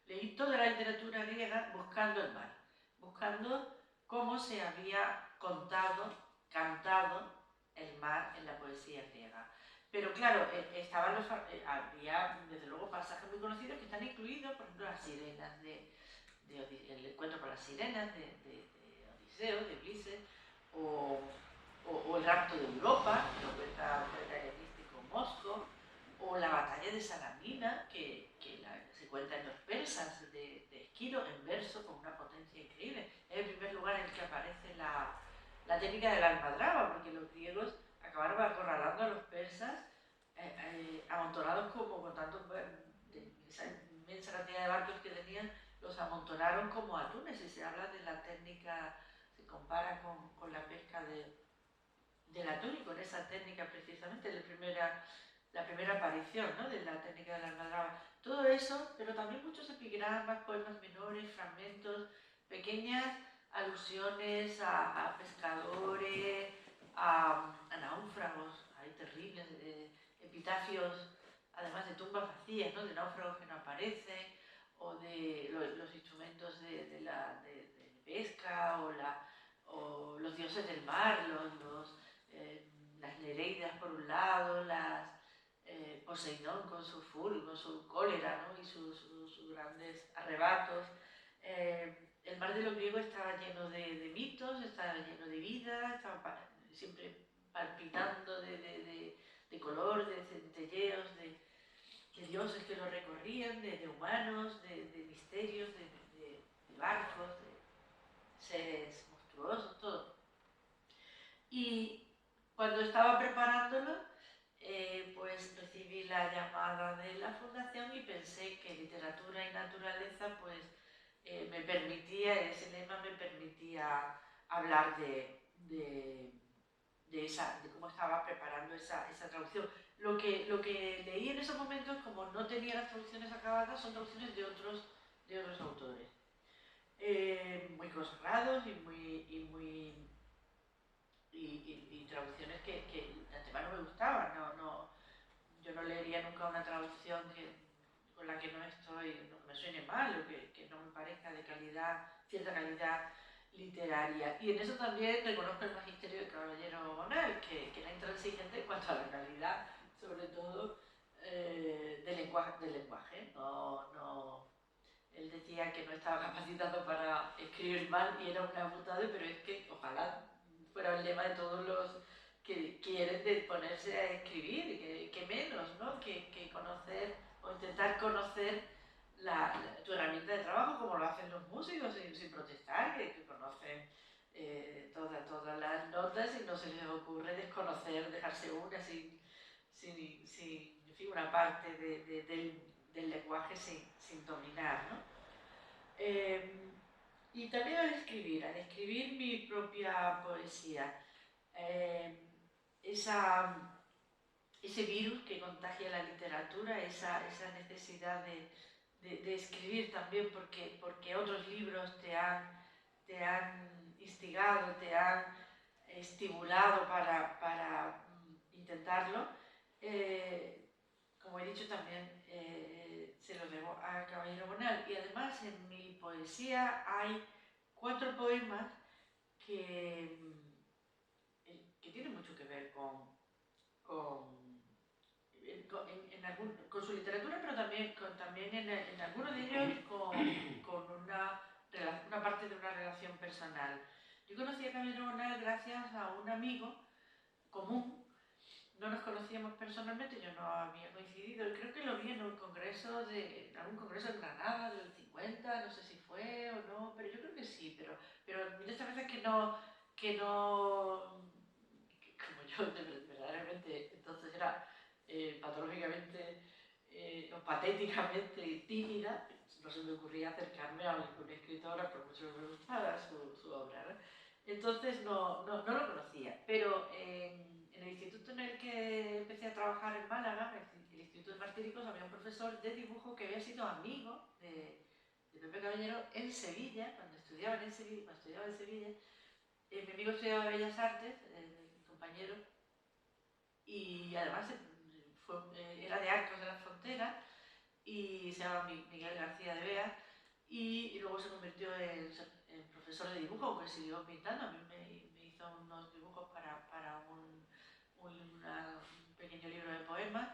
leí toda la literatura griega buscando el mar, buscando cómo se había contado, cantado el mar en la poesía griega. Pero claro, había desde luego pasajes muy conocidos que están incluidos, por ejemplo, las sirenas el encuentro con las sirenas de Odiseo, de Ulises, o el rapto de Europa, que lo cuenta el poeta helenístico Mosco, o la batalla de Salamina, que se cuenta en los persas de Esquilo, en verso, con una potencia increíble. Es el primer lugar en el que aparece la técnica de la almadraba, porque los griegos acabaron acorralando a los persas, amontonados como con tantos, esa inmensa cantidad de barcos que tenían, los amontonaron como atunes, y se habla de la técnica, se compara con la pesca del atún, y con esa técnica precisamente, la primera aparición, ¿no?, de la técnica de la almadraba. Todo eso, pero también muchos epigramas, poemas menores, fragmentos, pequeñas alusiones a pescadores, a náufragos, hay terribles epitafios, además de tumbas vacías, ¿no?, de náufragos que no aparecen, o de los instrumentos de pesca, o los dioses del mar, las Nereidas por un lado, Poseidón con su furia, con su cólera, ¿no?, y sus grandes arrebatos. El mar de los griegos estaba lleno de mitos, estaba lleno de vida, estaba siempre palpitando de color, de centelleos, de dioses que lo recorrían, de humanos, de misterios, de barcos, de seres monstruosos, todo. Y cuando estaba preparándolo, pues recibí la llamada de la fundación y pensé que literatura y naturaleza, pues me permitía, ese lema me permitía hablar de cómo estaba preparando esa traducción. Lo que leí en esos momentos, como no tenía las traducciones acabadas, son traducciones de otros autores, muy consagrados y traducciones que de antemano me gustaban. Yo no leería nunca una traducción con la que no me suene mal, o que no me parezca de cierta calidad literaria. Y en eso también reconozco el magisterio del caballero Bonal, que era intransigente en cuanto a la calidad, sobre todo del lenguaje. Él decía que no estaba capacitado para escribir mal y era un abutado, pero es que ojalá fuera el lema de todos los que quieren ponerse a escribir, que menos, ¿no?, que conocer o intentar conocer tu herramienta de trabajo, como lo hacen los músicos, sin protestar, que conocen todas las notas y no se les ocurre dejarse una sin en fin, una parte del lenguaje sin dominar, ¿no? Y también al escribir mi propia poesía. Ese virus que contagia la literatura, esa necesidad de escribir también porque otros libros te han instigado, te han estimulado para intentarlo. Como he dicho también, se lo debo a Caballero Bonal. Y además en mi poesía hay 4 poemas que tienen mucho que ver con su literatura, pero también en algunos de ellos con una parte de una relación personal. Yo conocí a Caballero Bonal gracias a un amigo común. No nos conocíamos personalmente, yo no había coincidido, y creo que lo vi en algún congreso en Granada del 50, no sé si fue o no, pero yo creo que sí, pero de estas veces que no, como yo verdaderamente entonces era patológicamente o patéticamente tímida, no se me ocurría acercarme a una escritora por mucho que me gustara su obra, ¿no? Entonces no lo conocía, pero en el instituto en el que empecé a trabajar en Málaga, el Instituto de Martíricos, había un profesor de dibujo que había sido amigo de Pepe Caballero en Sevilla, cuando estudiaba en Sevilla. Mi amigo estudiaba Bellas Artes, mi compañero, y además era de Arcos de la Frontera, y se llama Miguel García de Bea, y luego se convirtió en profesor de dibujo, aunque siguió pintando. A mí me hizo unos dibujos para un pequeño libro de poemas,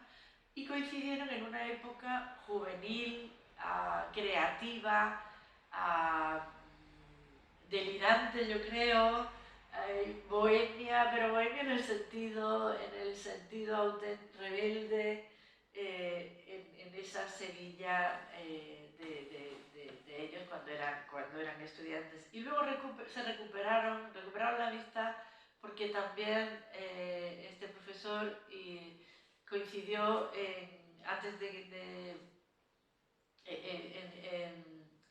y coincidieron en una época juvenil, creativa, delirante, yo creo, bohemia, pero bohemia en el sentido rebelde, en esa Sevilla de ellos cuando eran estudiantes. Y luego recuperaron la amistad, porque también este profesor coincidió antes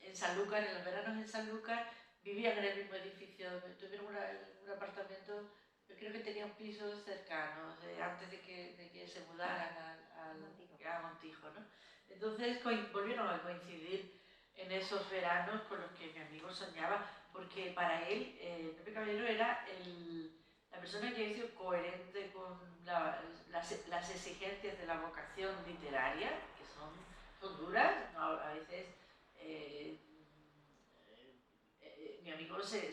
en Sanlúcar, en los veranos en Sanlúcar, vivían en el mismo edificio, tuvieron un apartamento, yo creo que tenían pisos cercanos, antes de que se mudaran a Montijo, ¿no? Entonces volvieron a coincidir en esos veranos con los que mi amigo soñaba, porque para él Pepe Caballero era la persona que ha sido coherente con las exigencias de la vocación literaria, que son duras, ¿no? A veces mi amigo se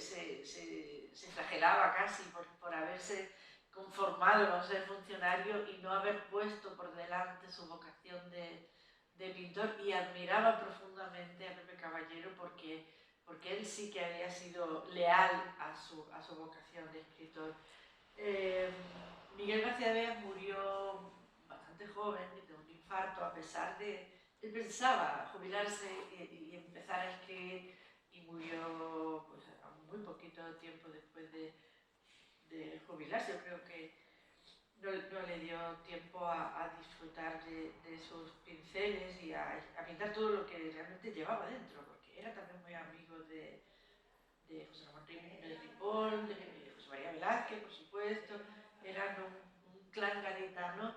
flagelaba casi por haberse conformado con ser funcionario y no haber puesto por delante su vocación de pintor, y admiraba profundamente a Pepe Caballero porque él sí que había sido leal a su vocación de escritor. Miguel García Bea murió bastante joven de un infarto, a pesar de... Él pensaba jubilarse y empezar a escribir, y murió pues, a muy poquito tiempo después de jubilarse. Yo creo que no le dio tiempo a disfrutar de sus pinceles y a pintar todo lo que realmente llevaba dentro, porque era también muy amigo de José Ramón de Ripoll, de José María Velázquez, por supuesto. Eran un clan gaditano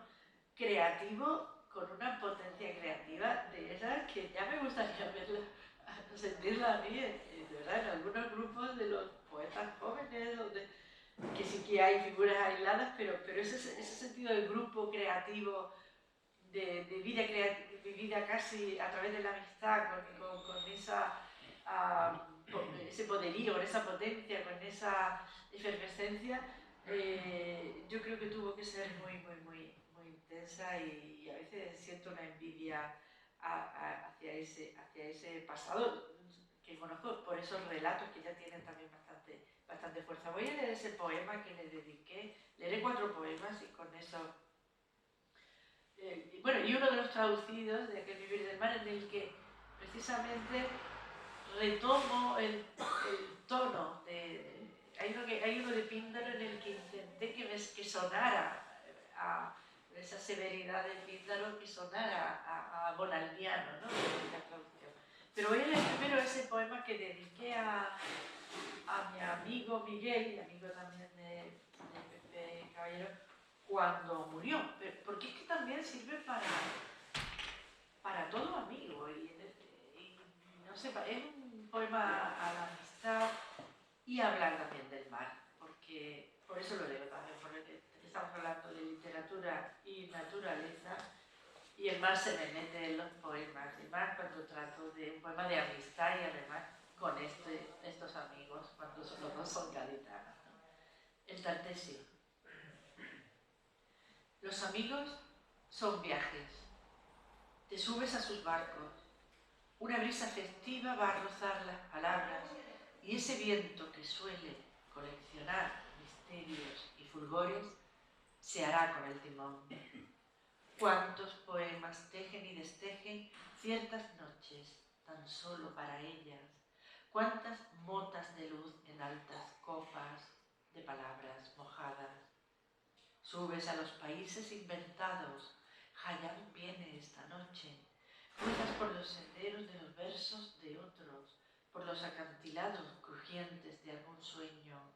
creativo, con una potencia creativa de esas que ya me gustaría verla, sentirla a mí, de verdad, en algunos grupos de los poetas jóvenes, que sí que hay figuras aisladas, pero ese sentido del grupo creativo, de vida vivida casi a través de la amistad, con ese poderío, con esa potencia, con esa efervescencia, yo creo que tuvo que ser muy, muy, muy, muy intensa, y a veces siento una envidia hacia ese pasado que conozco por esos relatos que ya tienen también bastante fuerza. Voy a leer ese poema que le dediqué, leeré 4 poemas y con eso... bueno, y uno de los traducidos de Aquel vivir del mar, en el que precisamente retomo el tono de... Hay uno de Píndaro en el que intenté que sonara esa severidad de Píndaro, que sonara a bonaldiano, ¿no? Pero voy a leer primero ese poema que dediqué a mi amigo Miguel, y amigo también de Pepe Caballero, cuando murió, porque es que también sirve para todo amigo, y no sé, es un poema a la amistad y hablar también del mar, porque por eso lo leo también, porque estamos hablando de literatura y naturaleza, y el mar se me mete en los poemas, y más cuando trato de un poema de amistad, y además con estos amigos, cuando los dos son gaditanos, ¿no? El Tartesio. Los amigos son viajes. Te subes a sus barcos. Una brisa festiva va a rozar las palabras, y ese viento que suele coleccionar misterios y fulgores se hará con el timón. Cuántos poemas tejen y destejen ciertas noches tan solo para ellas. Cuántas motas de luz en altas copas de palabras mojadas. Subes a los países inventados. Hayam viene esta noche. Cruzas por los senderos de los versos de otros, por los acantilados crujientes de algún sueño.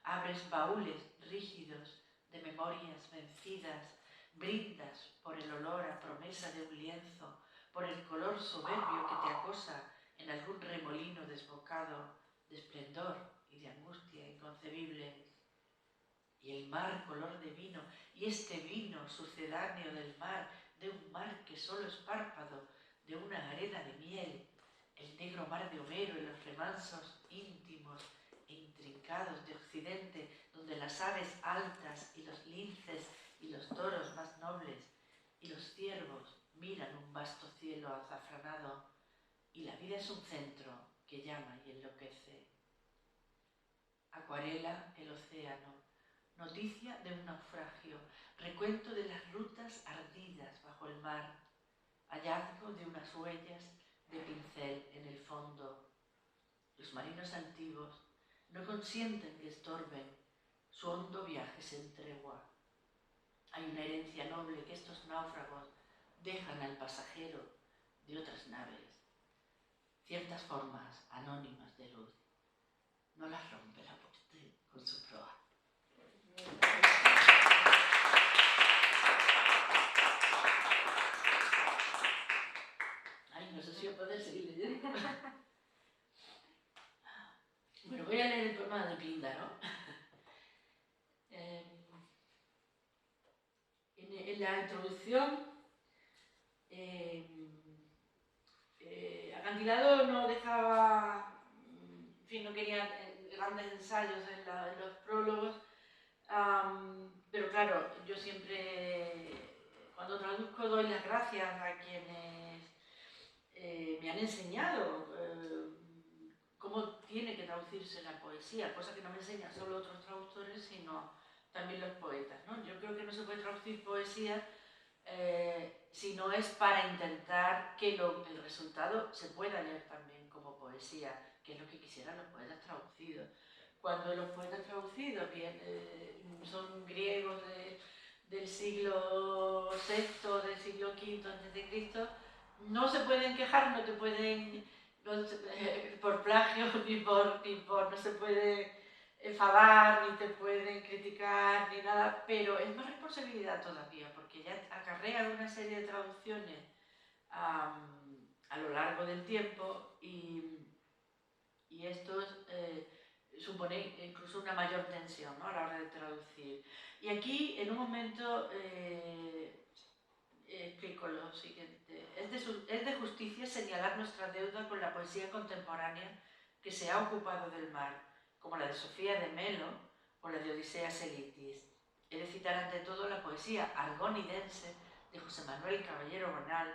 Abres baúles rígidos de memorias vencidas, brindas por el olor a promesa de un lienzo, por el color soberbio que te acosa en algún remolino desbocado de esplendor y de angustia inconcebibles. Y el mar color de vino, y este vino sucedáneo del mar, de un mar que solo es párpado, de una arena de miel, el negro mar de Homero y los remansos íntimos e intrincados de Occidente, donde las aves altas y los linces y los toros más nobles y los ciervos miran un vasto cielo azafranado, y la vida es un centro que llama y enloquece. Acuarela el océano, noticia de un naufragio, recuento de las rutas ardidas bajo el mar, hallazgo de unas huellas de pincel en el fondo. Los marinos antiguos no consienten que estorben, su hondo viaje se entregua. Hay una herencia noble que estos náufragos dejan al pasajero de otras naves, ciertas formas anónimas de luz. No las rompe la poste con su proa. Ay, no sé si voy a poder seguir leyendo. Bueno, voy a leer el poema de Píndaro. En la introducción, Acantilado no dejaba, en fin, no quería grandes ensayos en los prólogos, pero claro, yo siempre, cuando traduzco, doy las gracias a quienes me han enseñado cómo tiene que traducirse la poesía, cosa que no me enseñan solo otros traductores, sino también los poetas, ¿no? Yo creo que no se puede traducir poesía si no es para intentar que el resultado se pueda leer también como poesía, que es lo que quisieran los poetas traducidos. Cuando los poetas traducidos son griegos del siglo VI, del siglo V a.C., no se pueden quejar, no te pueden, por plagio, no se puede enfadar, ni te pueden criticar, ni nada, pero es más responsabilidad todavía, porque ya acarrea una serie de traducciones a lo largo del tiempo y esto supone incluso una mayor tensión, ¿no?, a la hora de traducir. Y aquí, en un momento, explico lo siguiente. Es de justicia señalar nuestra deuda con la poesía contemporánea que se ha ocupado del mar, como la de Sofía de Melo o la de Odisea Selitis. He de citar ante todo la poesía argonidense de José Manuel Caballero Bonal.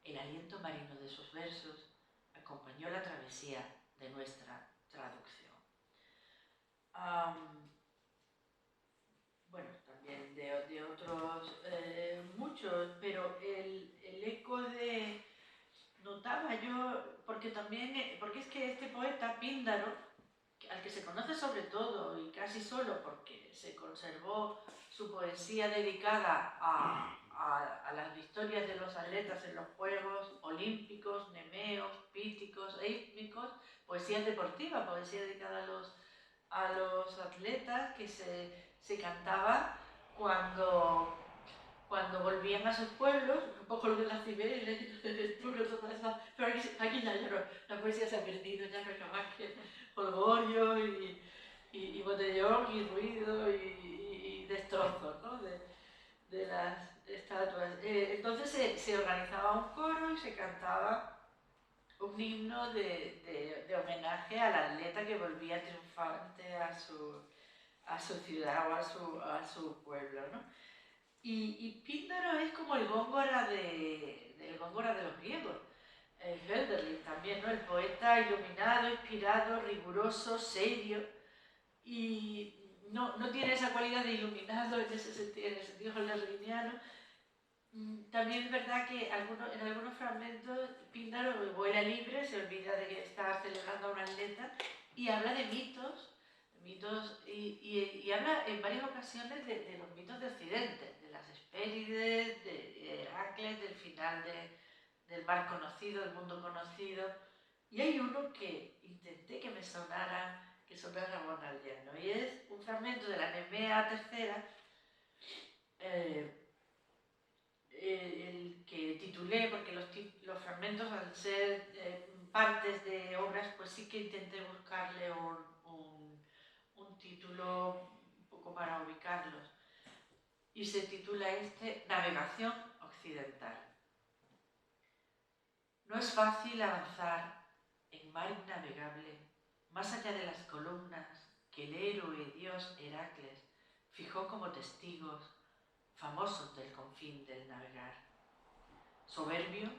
El aliento marino de sus versos acompañó la travesía de nuestra traducción. Bueno, también de otros muchos, pero el eco de... Notaba yo, porque es que este poeta Píndaro, al que se conoce sobre todo y casi solo porque se conservó su poesía dedicada a las victorias de los atletas en los Juegos Olímpicos, nemeos, píticos e hípnicos, poesía deportiva, poesía dedicada a los atletas que se cantaba cuando volvían a sus pueblos, un poco lo de la Cibeles, pero aquí ya no, la poesía se ha perdido, ya no es más que jolgorio y botellón y ruido y destrozos, ¿no?, de las estatuas. Entonces se organizaba un coro y se cantaba un himno de homenaje al atleta que volvía triunfante a su ciudad o a su pueblo, ¿no? Y Píndaro es como el Góngora del Góngora de los griegos. Hölderlin también, ¿no?, el poeta iluminado, inspirado, riguroso, serio, y no tiene esa cualidad de iluminado en el sentido hölderliniano. También es verdad que en algunos fragmentos Píndaro vuela libre, se olvida de que está celebrando a un atleta y habla de mitos y habla en varias ocasiones de los mitos de Occidente, de las Hespérides, de Heracles, del final del mar conocido, del mundo conocido. Y hay uno que intenté que me sonara bonaldiano, y es un fragmento de la Nemea III, el que titulé, porque los fragmentos, al ser partes de obras, pues sí que intenté buscarle un título un poco para ubicarlos. Y se titula Navegación Occidente. occidental. No es fácil avanzar en mar innavegable, más allá de las columnas que el héroe dios Heracles fijó como testigos famosos del confín del navegar. Soberbio,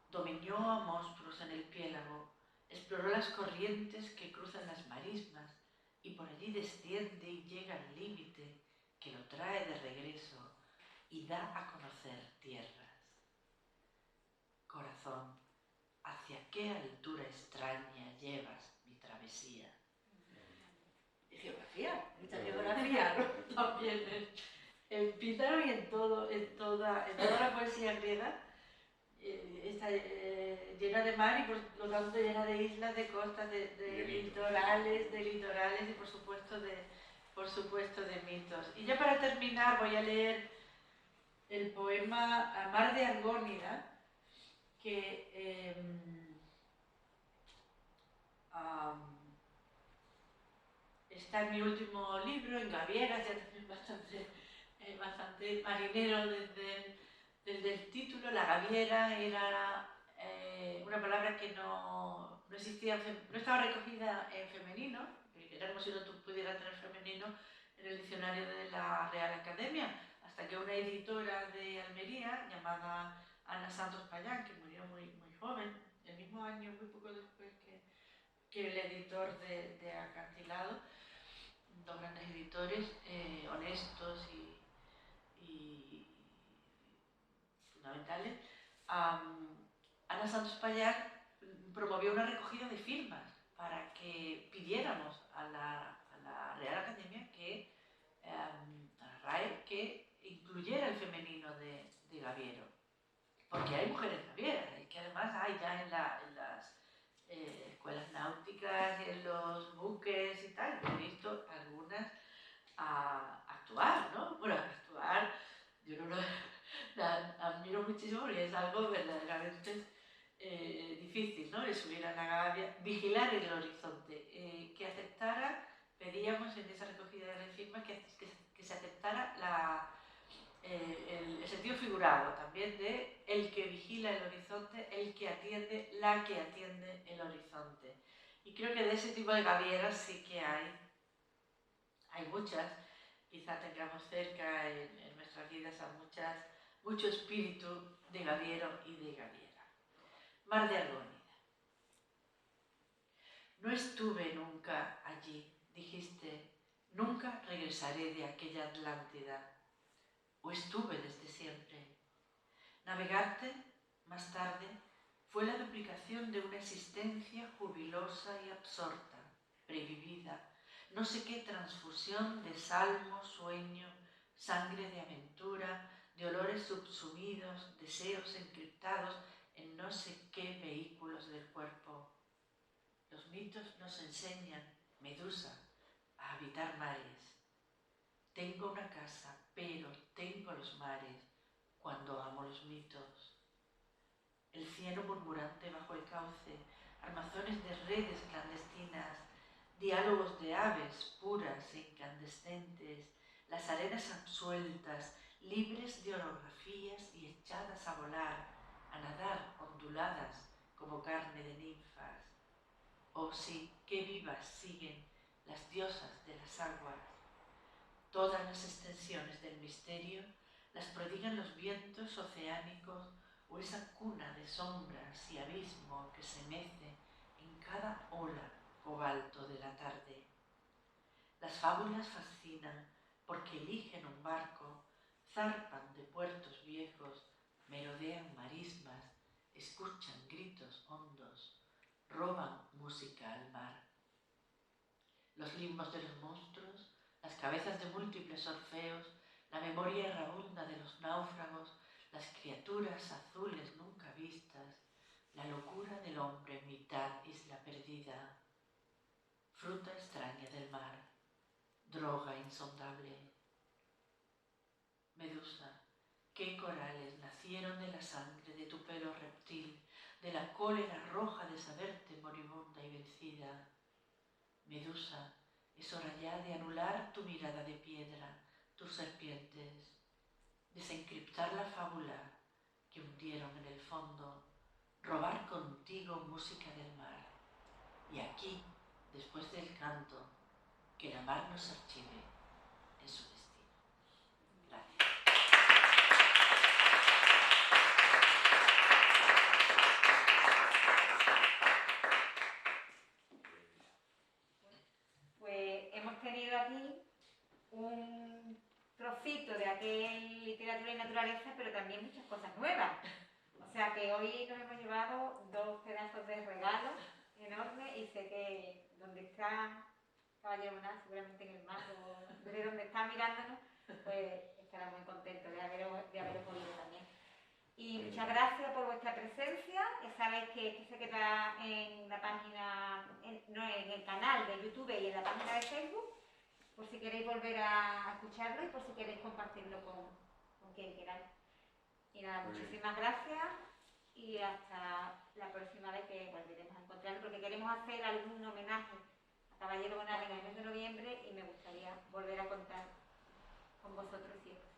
dominó a monstruos en el piélago, exploró las corrientes que cruzan las marismas y por allí desciende y llega al límite que lo trae de regreso y da a conocer tierras. Corazón, ¿hacia qué altura extraña llevas mi travesía? Y geografía, mucha geografía, ¿no? También en Pítaro y en toda la poesía griega está llena de mar y por lo tanto llena de islas, de costas, de litorales y por supuesto de mitos. Y ya para terminar voy a leer el poema Mar de Argónida, que está en mi último libro, en Gavieras, ya también bastante marinero desde el título. La gaviera era una palabra que no existía, no estaba recogida en femenino, era como si no pudiera tener femenino en el diccionario de la Real Academia, hasta que una editora de Almería, llamada Ana Santos Payán, que murió muy joven, el mismo año, muy poco después que el editor de Acantilado, dos grandes editores, honestos y fundamentales, Ana Santos Payán promovió una recogida de firmas para que pidiéramos a la Real Academia a la RAE, que incluyera el femenino de gaviero, porque hay mujeres gavieras, y que además hay ya en las escuelas náuticas y en los buques y tal. He visto algunas actuar, ¿no? Bueno, actuar, yo no la admiro muchísimo porque es algo verdaderamente difícil, ¿no? De subir a la gavia, vigilar el horizonte, que aceptara, pedíamos en esa recogida de firmas que se aceptara el sentido figurado también de el que vigila el horizonte, el que atiende, la que atiende el horizonte. Y creo que de ese tipo de gavieras sí que hay muchas. Quizá tengamos cerca en nuestras vidas a mucho espíritu de gaviero y de gaviera. Mar de Argónida. No estuve nunca allí, dijiste, nunca regresaré de aquella Atlántida. ¿O estuve desde siempre? Navegarte, más tarde, fue la duplicación de una existencia jubilosa y absorta, previvida, no sé qué transfusión de salmo, sueño, sangre de aventura, de olores subsumidos, deseos encriptados en no sé qué vehículos del cuerpo. Los mitos nos enseñan, Medusa, a habitar mares. Tengo una casa, pero tengo los mares cuando amo los mitos. El cielo murmurante bajo el cauce, armazones de redes clandestinas, diálogos de aves puras e incandescentes, las arenas absueltas, libres de orografías y echadas a volar, a nadar onduladas como carne de ninfas. Oh sí, qué vivas siguen las diosas de las aguas. Todas las extensiones del misterio las prodigan los vientos oceánicos o esa cuna de sombras y abismo que se mece en cada ola cobalto de la tarde. Las fábulas fascinan porque eligen un barco, zarpan de puertos viejos, merodean marismas, escuchan gritos hondos, roban música al mar. Los limbos de los monstruos, las cabezas de múltiples orfeos, la memoria errabunda de los náufragos, las criaturas azules nunca vistas, la locura del hombre mitad isla perdida, fruta extraña del mar, droga insondable. Medusa, qué corales nacieron de la sangre de tu pelo reptil, de la cólera roja de saberte moribunda y vencida. Medusa, es hora ya de anular tu mirada de piedra, tus serpientes, desencriptar la fábula, que hundieron en el fondo, robar contigo música del mar. Y aquí, después del canto, que la mar nos archive en su destino. Gracias. Pues hemos tenido aquí un trocito de aquel literatura y naturaleza, pero también muchas cosas nuevas. O sea que hoy nos hemos llevado 2 pedazos de regalo enormes y sé que donde está Caballero Bonal, seguramente en el mar o desde donde está mirándonos, pues estará muy contento de haberos oído también. Y muchas gracias por vuestra presencia. Ya sabéis que esto se queda en la página, en el canal de YouTube y en la página de Facebook, por si queréis volver a escucharlo y por si queréis compartirlo con quien queráis. Y nada, muchísimas gracias y hasta la próxima vez que volveremos a encontrarnos, porque queremos hacer algún homenaje a Caballero Bonal en el mes de noviembre y me gustaría volver a contar con vosotros siempre.